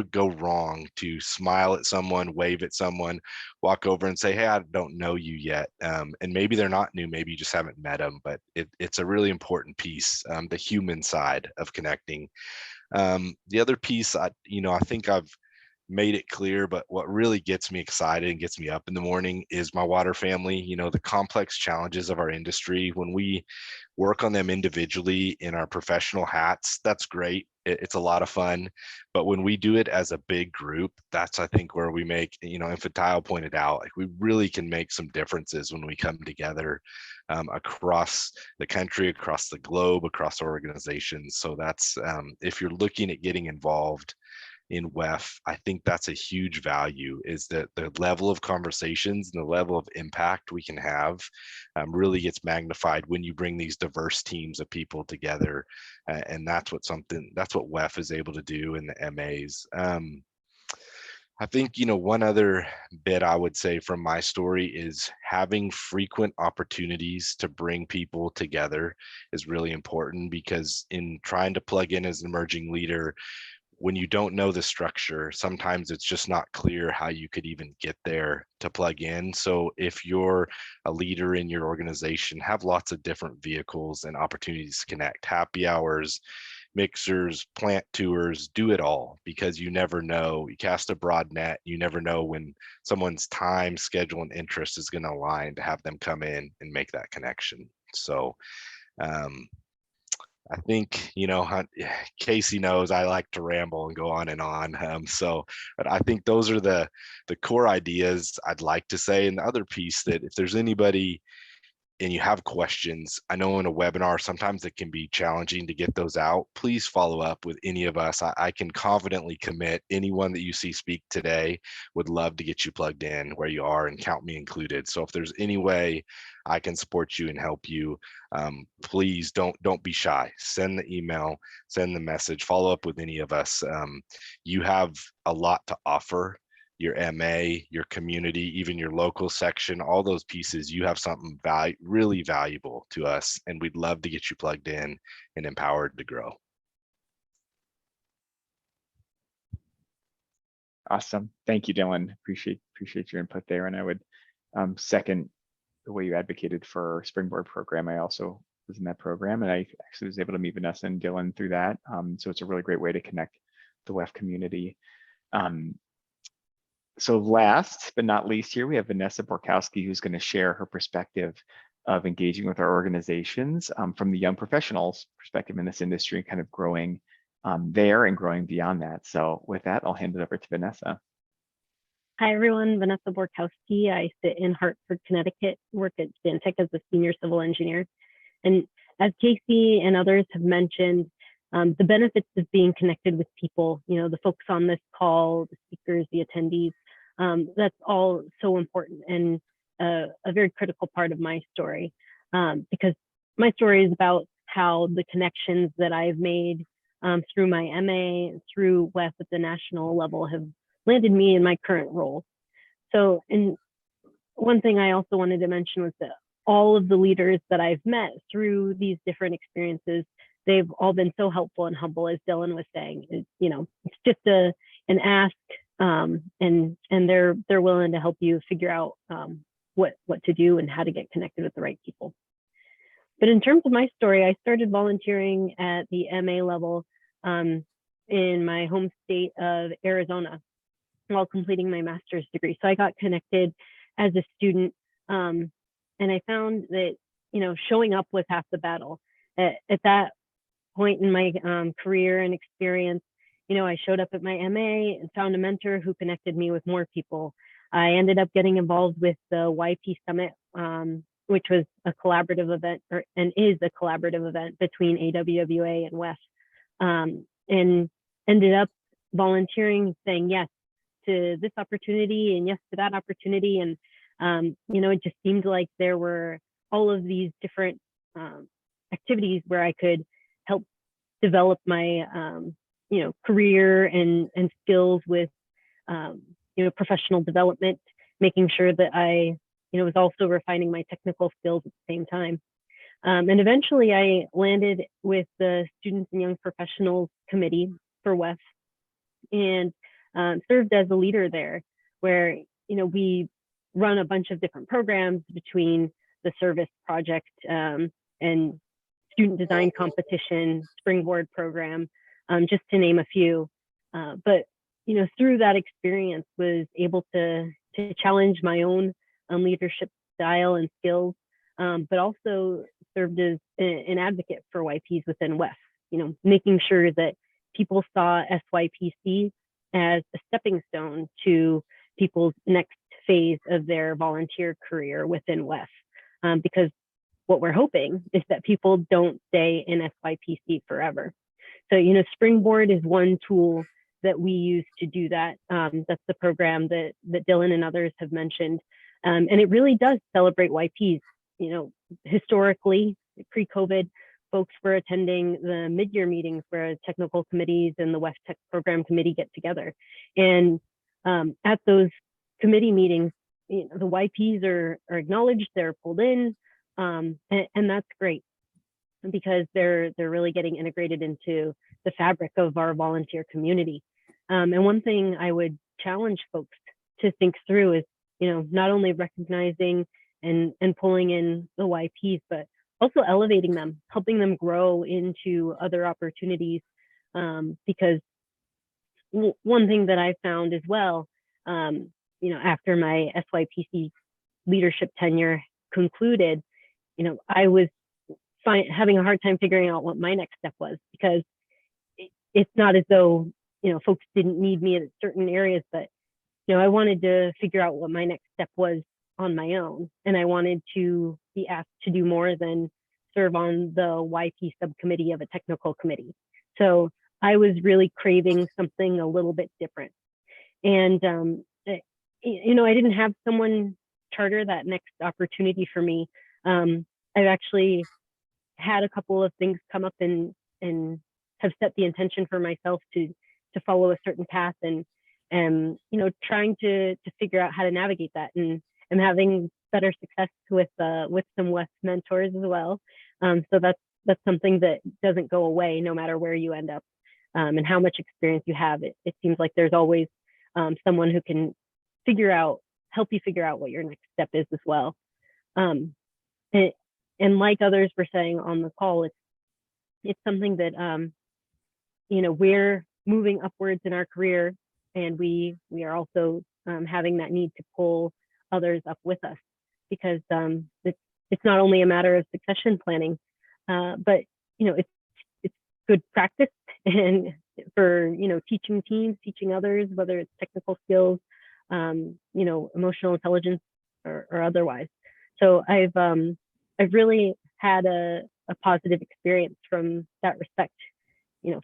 go wrong to smile at someone, wave at someone, walk over and say, hey, I don't know you yet. And maybe they're not new, maybe you just haven't met them, but it's a really important piece, the human side of connecting. The other piece, I think I've made it clear, but what really gets me excited and gets me up in the morning is my water family. The complex challenges of our industry, when we work on them individually in our professional hats, that's great. It's a lot of fun. But when we do it as a big group, that's, I think, where we make, Infantile pointed out, like, we really can make some differences when we come together across the country, across the globe, across organizations. So that's, if you're looking at getting involved in WEF, I think that's a huge value, is that the level of conversations and the level of impact we can have really gets magnified when you bring these diverse teams of people together. And that's what WEF is able to do in the MAs. I think, one other bit I would say from my story is having frequent opportunities to bring people together is really important, because in trying to plug in as an emerging leader, when you don't know the structure, sometimes it's just not clear how you could even get there to plug in. So if you're a leader in your organization, have lots of different vehicles and opportunities to connect: happy hours, mixers, plant tours, do it all, because you never know. You cast a broad net, you never know when someone's time, schedule, and interest is going to align to have them come in and make that connection. So I think, Casey knows I like to ramble and go on and on. But I think those are the core ideas I'd like to say. And the other piece, that if there's anybody and you have questions, I know in a webinar, sometimes it can be challenging to get those out. Please follow up with any of us. I can confidently commit anyone that you see speak today would love to get you plugged in where you are, and count me included. So if there's any way I can support you and help you, please don't be shy. Send the email, send the message, follow up with any of us. You have a lot to offer your MA, your community, even your local section, all those pieces. You have something really valuable to us, and we'd love to get you plugged in and empowered to grow. Awesome. Thank you, Dylan. Appreciate your input there. And I would second the way you advocated for our Springboard program. I also was in that program, and I actually was able to meet Vanessa and Dylan through that. So it's a really great way to connect the WEF community. So last but not least, here we have Vanessa Borkowski, who's going to share her perspective of engaging with our organizations from the young professionals' perspective in this industry, kind of growing there and growing beyond that. So with that, I'll hand it over to Vanessa. Hi, everyone. Vanessa Borkowski. I sit in Hartford, Connecticut, work at Stantec as a senior civil engineer. And as Casey and others have mentioned, the benefits of being connected with people, the folks on this call, the speakers, the attendees, that's all so important and a very critical part of my story, because my story is about how the connections that I've made through my MA, through WEF at the national level, have landed me in my current role. So, and one thing I also wanted to mention was that all of the leaders that I've met through these different experiences, they've all been so helpful and humble, as Dylan was saying. It's just an ask, and they're willing to help you figure out what to do and how to get connected with the right people. But in terms of my story, I started volunteering at the MA level in my home state of Arizona while completing my master's degree. So I got connected as a student, and I found that showing up was half the battle. At that point in my career and experience, I showed up at my MA and found a mentor who connected me with more people. I ended up getting involved with the YP Summit, which was a collaborative event, and is a collaborative event between AWWA and Wefts, and ended up volunteering, saying yes to this opportunity and yes to that opportunity. And, it just seemed like there were all of these different activities where I could help develop my, career and skills with, professional development, making sure that I, was also refining my technical skills at the same time. And eventually I landed with the Students and Young Professionals Committee for Wefts, and served as a leader there, where, we run a bunch of different programs between the service project and student design competition, springboard program, just to name a few. But, through that experience was able to challenge my own leadership style and skills, but also served as an advocate for YPs within Wefts, making sure that people saw SYPC as a stepping stone to people's next phase of their volunteer career within Wefts, because what we're hoping is that people don't stay in SYPC forever. So, Springboard is one tool that we use to do that. That's the program that Dylan and others have mentioned. And it really does celebrate YPs. Historically, pre-COVID, folks were attending the mid-year meetings where technical committees and the West Tech Program Committee get together. And at those committee meetings, the YPs are acknowledged, they're pulled in, and that's great, because they're really getting integrated into the fabric of our volunteer community. And one thing I would challenge folks to think through is, not only recognizing and pulling in the YPs, but also elevating them, helping them grow into other opportunities. Because one thing that I found as well, after my SYPC leadership tenure concluded, I was having a hard time figuring out what my next step was, because it's not as though, folks didn't need me in certain areas, but, I wanted to figure out what my next step was on my own. And I wanted to be asked to do more than serve on the YP subcommittee of a technical committee. So I was really craving something a little bit different. And, I didn't have someone charter that next opportunity for me. I've actually had a couple of things come up and have set the intention for myself to follow a certain path, and trying to figure out how to navigate that. And I'm having better success with some West mentors as well. So that's something that doesn't go away no matter where you end up, and how much experience you have. It seems like there's always someone who can help you figure out what your next step is as well. And like others were saying on the call, it's something that we're moving upwards in our career, and we are also having that need to pull others up with us, because it's not only a matter of succession planning, but it's good practice, and for teaching teams, teaching others, whether it's technical skills, emotional intelligence, or otherwise. So I've really had a positive experience from that respect,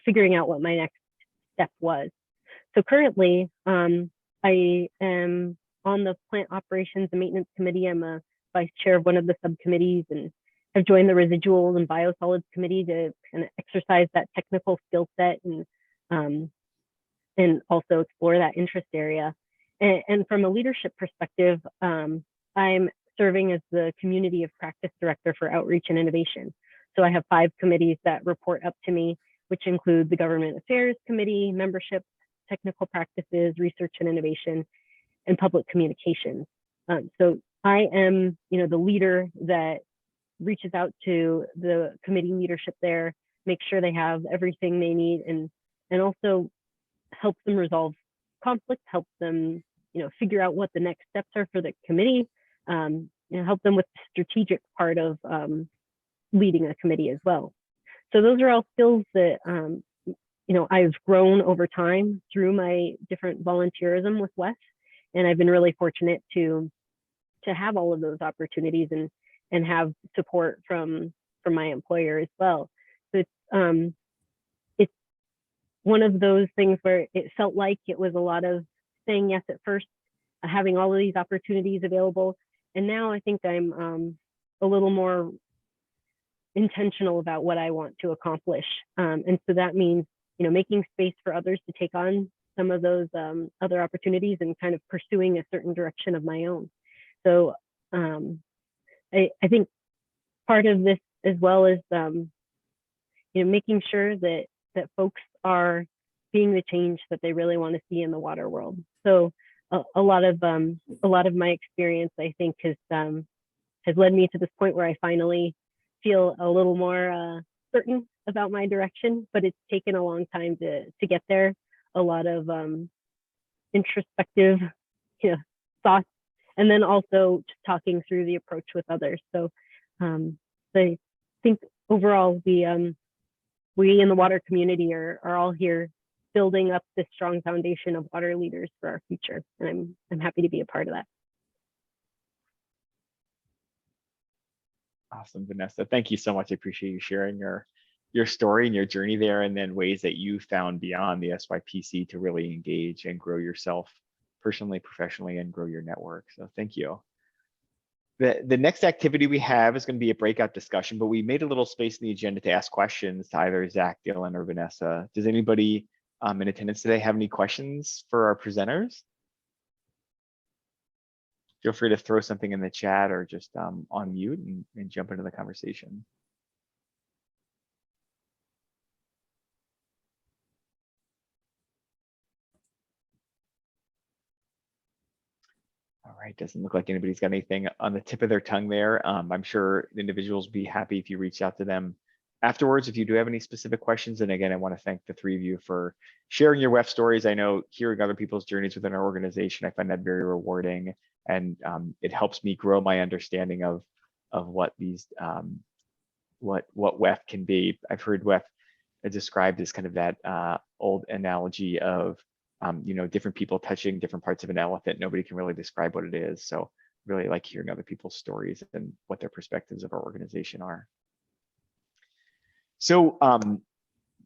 figuring out what my next step was. So currently, I am on the Plant Operations and Maintenance Committee. I'm a vice chair of one of the subcommittees, and have joined the Residual and Biosolids Committee to kind of exercise that technical skill set and also explore that interest area. And from a leadership perspective, I'm serving as the Community of Practice Director for Outreach and Innovation. So I have 5 committees that report up to me, which include the Government Affairs Committee, Membership, Technical Practices, Research and Innovation, and Public Communications. So I am, the leader that reaches out to the committee leadership there, make sure they have everything they need, and also help them resolve conflict, help them, figure out what the next steps are for the committee, help them with the strategic part of leading a committee as well. So those are all skills that I've grown over time through my different volunteerism with Wefts, and I've been really fortunate to have all of those opportunities and have support from my employer as well. So it's one of those things where it felt like it was a lot of saying yes at first, having all of these opportunities available, and now I think I'm a little more intentional about what I want to accomplish, and so that means making space for others to take on some of those other opportunities and kind of pursuing a certain direction of my own. So I think part of this as well is making sure that folks are being the change that they really want to see in the water world. So a lot of my experience, I think, has led me to this point where I finally feel a little more certain about my direction, but it's taken a long time to get there. A lot of introspective thoughts, and then also just talking through the approach with others. So I think overall we in the water community are all here building up this strong foundation of water leaders for our future, and I'm happy to be a part of that. Awesome, Vanessa. Thank you so much. I appreciate you sharing your story and your journey there, and then ways that you found beyond the SYPC to really engage and grow yourself personally, professionally, and grow your network. So thank you. The next activity we have is going to be a breakout discussion, but we made a little space in the agenda to ask questions to either Zach, Dylan, or Vanessa. Does anybody in attendance today have any questions for our presenters? Feel free to throw something in the chat or just on mute and jump into the conversation. All right, doesn't look like anybody's got anything on the tip of their tongue there. I'm sure the individuals will be happy if you reach out to them afterwards if you do have any specific questions. And again, I want to thank the three of you for sharing your WEF stories. I know hearing other people's journeys within our organization, I find that very rewarding, and it helps me grow my understanding of what these what WEF can be. I've heard WEF described as kind of that old analogy of different people touching different parts of an elephant. Nobody can really describe what it is. So really like hearing other people's stories and what their perspectives of our organization are. So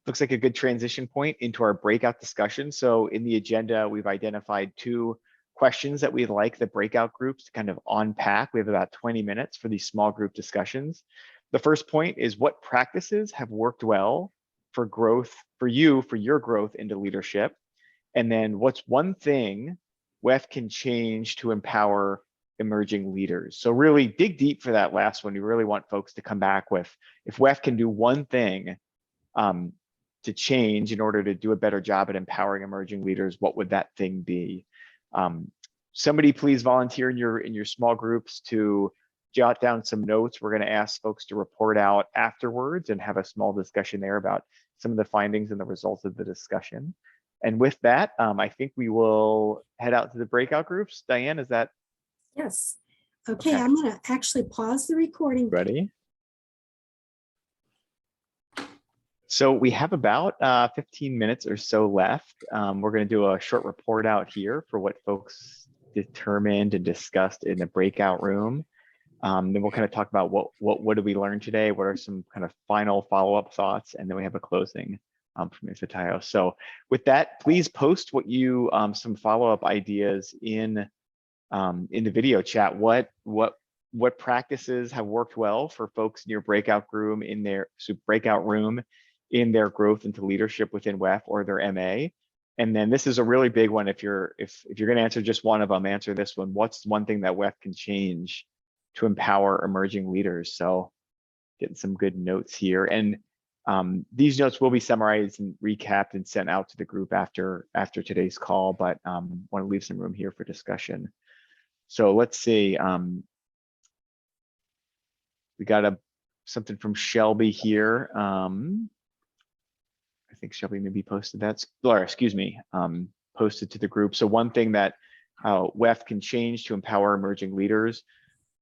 looks like a good transition point into our breakout discussion. So in the agenda, we've identified 2 questions that we'd like the breakout groups to kind of unpack. We have about 20 minutes for these small group discussions. The first point is, what practices have worked well for growth for you, for your growth into leadership? And then what's one thing WEF can change to empower emerging leaders? So really dig deep for that last one. You really want folks to come back with, if WEF can do one thing to change in order to do a better job at empowering emerging leaders, what would that thing be? Somebody please volunteer in your small groups to jot down some notes. We're going to ask folks to report out afterwards and have a small discussion there about some of the findings and the results of the discussion. And with that, I think we will head out to the breakout groups. Diane, is that? Yes. Okay, I'm going to actually pause the recording. Ready? So we have about 15 minutes or so left. We're going to do a short report out here for what folks determined and discussed in the breakout room. Then we'll kind of talk about what did we learn today? What are some kind of final follow-up thoughts? And then we have a closing from Ifatayo. So with that, please post what you some follow-up ideas in the video chat. What practices have worked well for folks in your breakout room in their growth into leadership within WEF or their MA? And then this is a really big one. If you're going to answer just one of them, answer this one. What's one thing that WEF can change to empower emerging leaders? So getting some good notes here. And these notes will be summarized and recapped and sent out to the group after today's call, but want to leave some room here for discussion. So let's see. We got something from Shelby here. I think Shelby maybe posted that, or excuse me, posted to the group. So one thing that WEF can change to empower emerging leaders: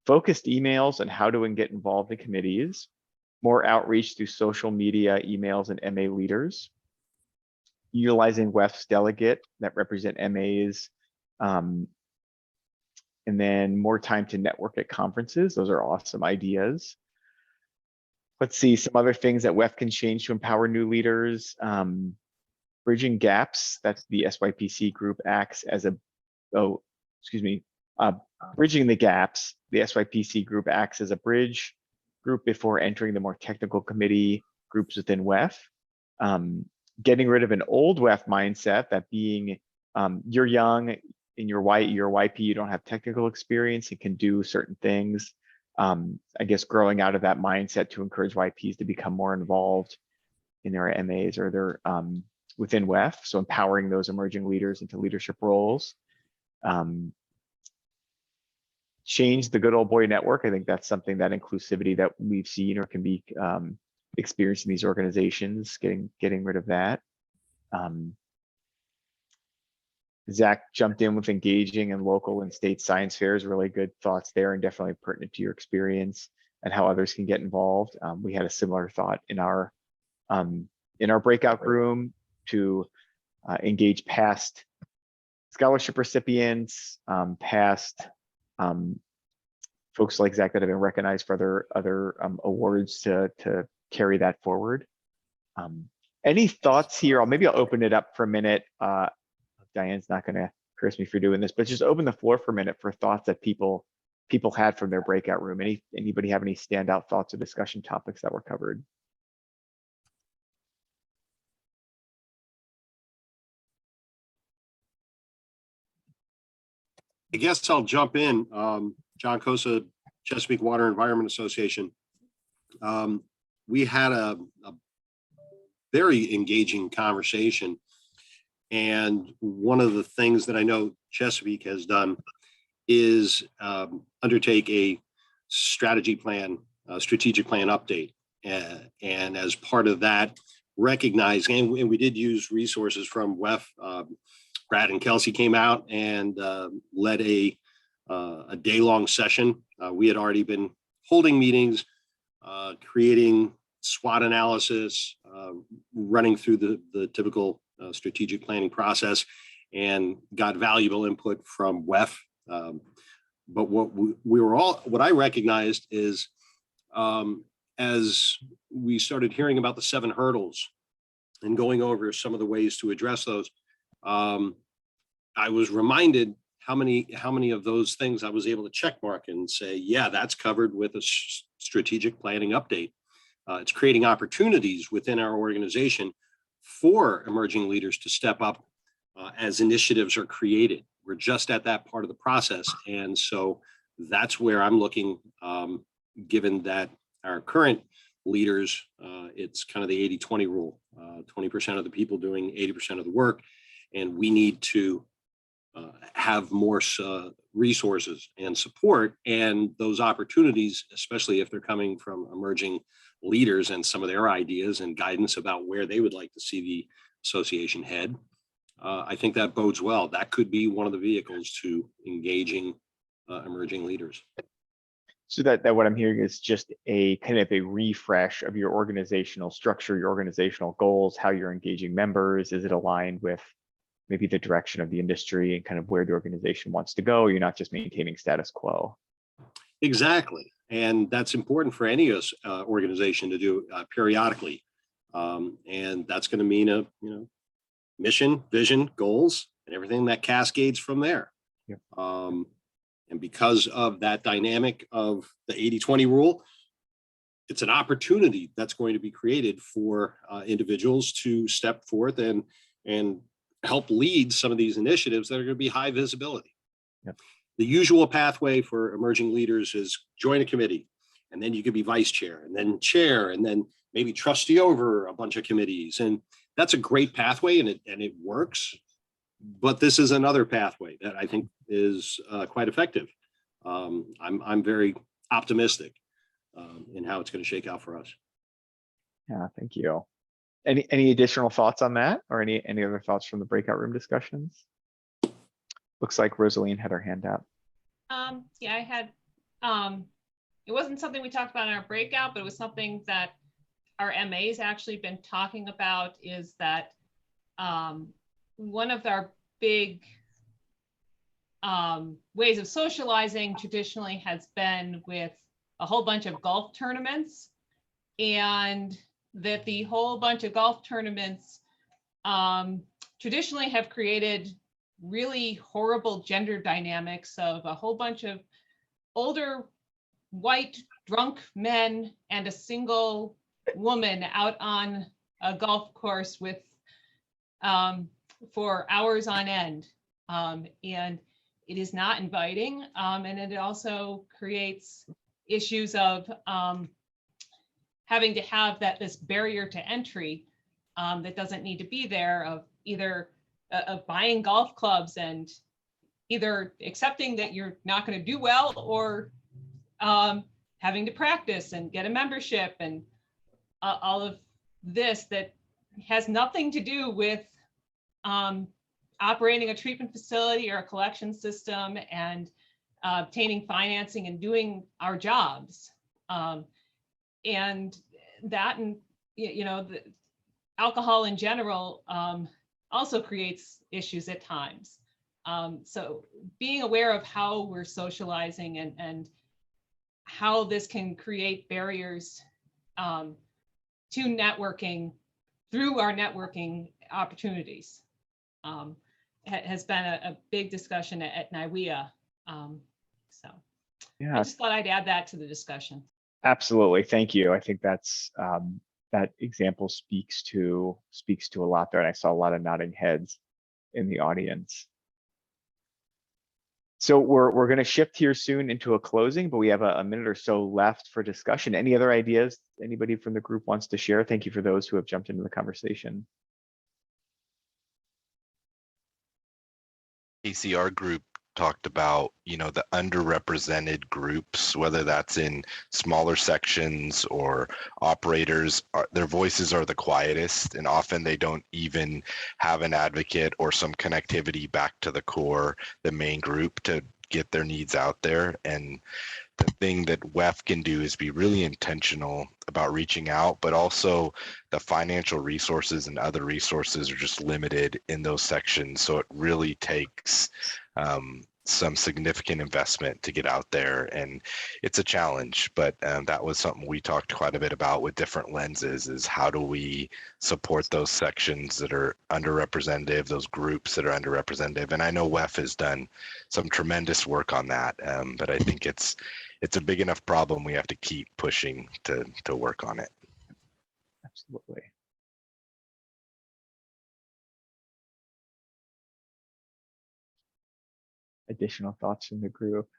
focused emails on how to get involved in committees, more outreach through social media, emails, and MA leaders, utilizing Wefts delegate that represent MAs, and then more time to network at conferences. Those are awesome ideas. Let's see some other things that WEF can change to empower new leaders. Bridging gaps, that's the SYPC group acts as a, bridging the gaps, the SYPC group acts as a bridge group before entering the more technical committee groups within WEF. Getting rid of an old WEF mindset that being, you're young, in your YP, you don't have technical experience, you can do certain things. I guess growing out of that mindset to encourage YPs to become more involved in their MAs or their within WEF. So empowering those emerging leaders into leadership roles. Change the good old boy network. I think that's something, that inclusivity that we've seen or can be experienced in these organizations, getting rid of that. Zach jumped in with engaging in local and state science fairs, really good thoughts there and definitely pertinent to your experience and how others can get involved. We had a similar thought in our breakout room to engage past scholarship recipients, past folks like Zach that have been recognized for other awards to carry that forward. Any thoughts here? Maybe I'll open it up for a minute. Diane's not going to curse me for doing this, but just open the floor for a minute for thoughts that people had from their breakout room. Anybody have any standout thoughts or discussion topics that were covered? I guess I'll jump in. John Cosa, Chesapeake Water Environment Association. We had a very engaging conversation. And one of the things that I know Chesapeake has done is undertake a strategic plan update. And as part of that, recognize, and we did use resources from WEF. Brad and Kelsey came out and led a day-long session. We had already been holding meetings, creating SWOT analysis, running through the typical strategic planning process, and got valuable input from WEF. But what I recognized is as we started hearing about the 7 hurdles and going over some of the ways to address those, I was reminded how many of those things I was able to check mark and say, yeah, that's covered with a strategic planning update. It's creating opportunities within our organization for emerging leaders to step up as initiatives are created. We're just at that part of the process. And so that's where I'm looking, given that our current leaders, it's kind of the 80-20 rule, 20% of the people doing 80% of the work. And we need to have more resources and support, and those opportunities, especially if they're coming from emerging leaders and some of their ideas and guidance about where they would like to see the association head. I think that bodes well. That could be one of the vehicles to engaging emerging leaders. So that what I'm hearing is just a kind of a refresh of your organizational structure, your organizational goals, how you're engaging members. Is it aligned with maybe the direction of the industry and kind of where the organization wants to go? You're not just maintaining status quo. Exactly. And that's important for any organization to do periodically. And that's going to mean a mission, vision, goals, and everything that cascades from there. Yep. And because of that dynamic of the 80-20 rule, it's an opportunity that's going to be created for individuals to step forth and help lead some of these initiatives that are going to be high visibility. Yep. The usual pathway for emerging leaders is join a committee, and then you could be vice chair, and then chair, and then maybe trustee over a bunch of committees. And that's a great pathway, and it works. But this is another pathway that I think is quite effective. I'm very optimistic in how it's going to shake out for us. Yeah, thank you. Any additional thoughts on that, or any other thoughts from the breakout room discussions? Looks like Rosaline had her hand up. Yeah, I had, it wasn't something we talked about in our breakout, but it was something that our MA's actually been talking about, is that one of our big ways of socializing traditionally has been with a whole bunch of golf tournaments, and that the whole bunch of golf tournaments traditionally have created really horrible gender dynamics of a whole bunch of older white drunk men and a single woman out on a golf course with for hours on end, and it is not inviting, and it also creates issues of having to have this barrier to entry that doesn't need to be there, of either of buying golf clubs and either accepting that you're not going to do well, or having to practice and get a membership, and all of this that has nothing to do with operating a treatment facility or a collection system and obtaining financing and doing our jobs. And that, and the alcohol in general also creates issues at times. So being aware of how we're socializing and how this can create barriers to networking through our networking opportunities has been a big discussion at NIWEA. So Yeah, I just thought I'd add that to the discussion. absolutely. Thank you. I think that's that example speaks to a lot there, and I saw a lot of nodding heads in the audience. So we're going to shift here soon into a closing, but we have a minute or so left for discussion. Any other ideas anybody from the group wants to share? Thank you for those who have jumped into the conversation. ACR group talked about, the underrepresented groups, whether that's in smaller sections or operators, their voices are the quietest, and often they don't even have an advocate or some connectivity back to the core, the main group, to get their needs out there. And the thing that WEF can do is be really intentional about reaching out, but also the financial resources and other resources are just limited in those sections. So it really takes some significant investment to get out there, and it's a challenge, but that was something we talked quite a bit about with different lenses, is how do we support those sections that are underrepresented, those groups that are underrepresented. And I know WEF has done some tremendous work on that, but I think it's a big enough problem we have to keep pushing to work on it. Absolutely. Additional thoughts from the group?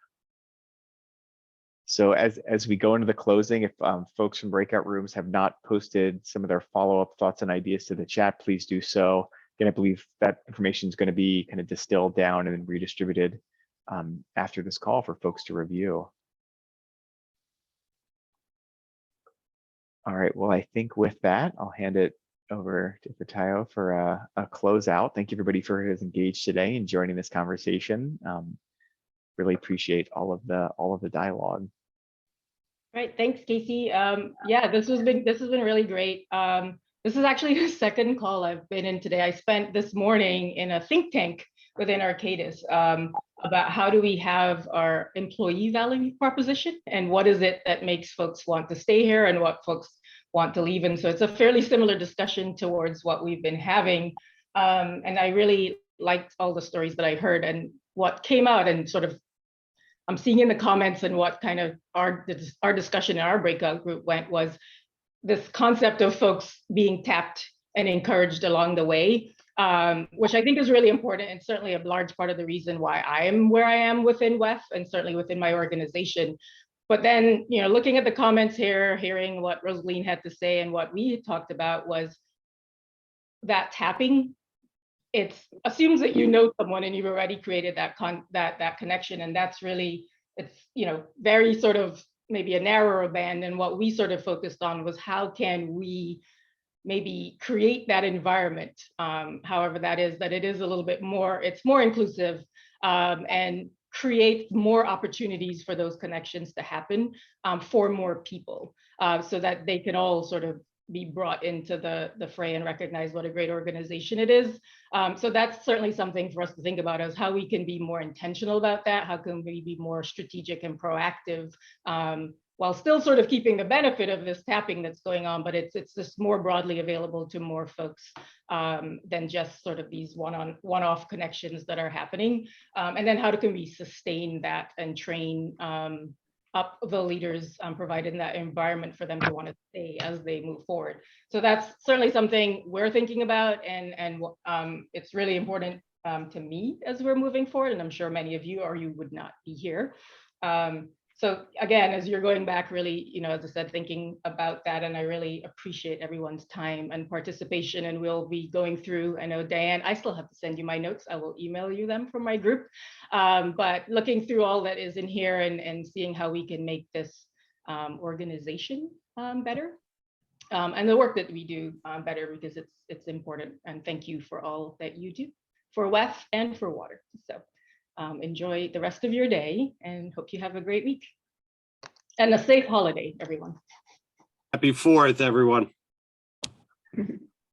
So as we go into the closing, if folks from breakout rooms have not posted some of their follow-up thoughts and ideas to the chat, please do so. Again, I believe that information is going to be kind of distilled down and then redistributed after this call for folks to review. All right, well, I think with that, I'll hand it over to Fatayo for a closeout. Thank you everybody for who has engaged today and joining this conversation. Really appreciate all of the dialogue. Right, thanks, Casey. Yeah, this has been really great. This is actually the second call I've been in today. I spent this morning in a think tank within Arcadis about how do we have our employee value proposition and what is it that makes folks want to stay here and what folks want to leave. And so it's a fairly similar discussion towards what we've been having. And I really liked all the stories that I heard, and what came out and sort of I'm seeing in the comments and what kind of our discussion in our breakout group went was this concept of folks being tapped and encouraged along the way, which I think is really important, and certainly a large part of the reason why I am where I am within WEF and certainly within my organization. But then, looking at the comments here, hearing what Rosaline had to say and what we had talked about was that tapping. It assumes that you know someone and you've already created that connection, and that's really, it's very sort of maybe a narrower band. And what we sort of focused on was how can we maybe create that environment, however that is, that it is a little bit more, it's more inclusive, and create more opportunities for those connections to happen for more people, so that they can all sort of be brought into the fray and recognize what a great organization it is. So that's certainly something for us to think about, as how we can be more intentional about that. How can we be more strategic and proactive, while still sort of keeping the benefit of this tapping that's going on, but it's just more broadly available to more folks than just sort of these one-off connections that are happening. And then how can we sustain that and train up the leaders, providing that environment for them to want to stay as they move forward. So that's certainly something we're thinking about, and it's really important to me as we're moving forward, and I'm sure many of you, or you would not be here. So again, as you're going back, really, as I said, thinking about that, and I really appreciate everyone's time and participation, and we'll be going through, I know Diane, I still have to send you my notes. I will email you them from my group, but looking through all that is in here and seeing how we can make this organization better, and the work that we do better, because it's important. And thank you for all that you do for Wefts and for water. So enjoy the rest of your day and hope you have a great week and a safe holiday, everyone. Happy 4th, everyone.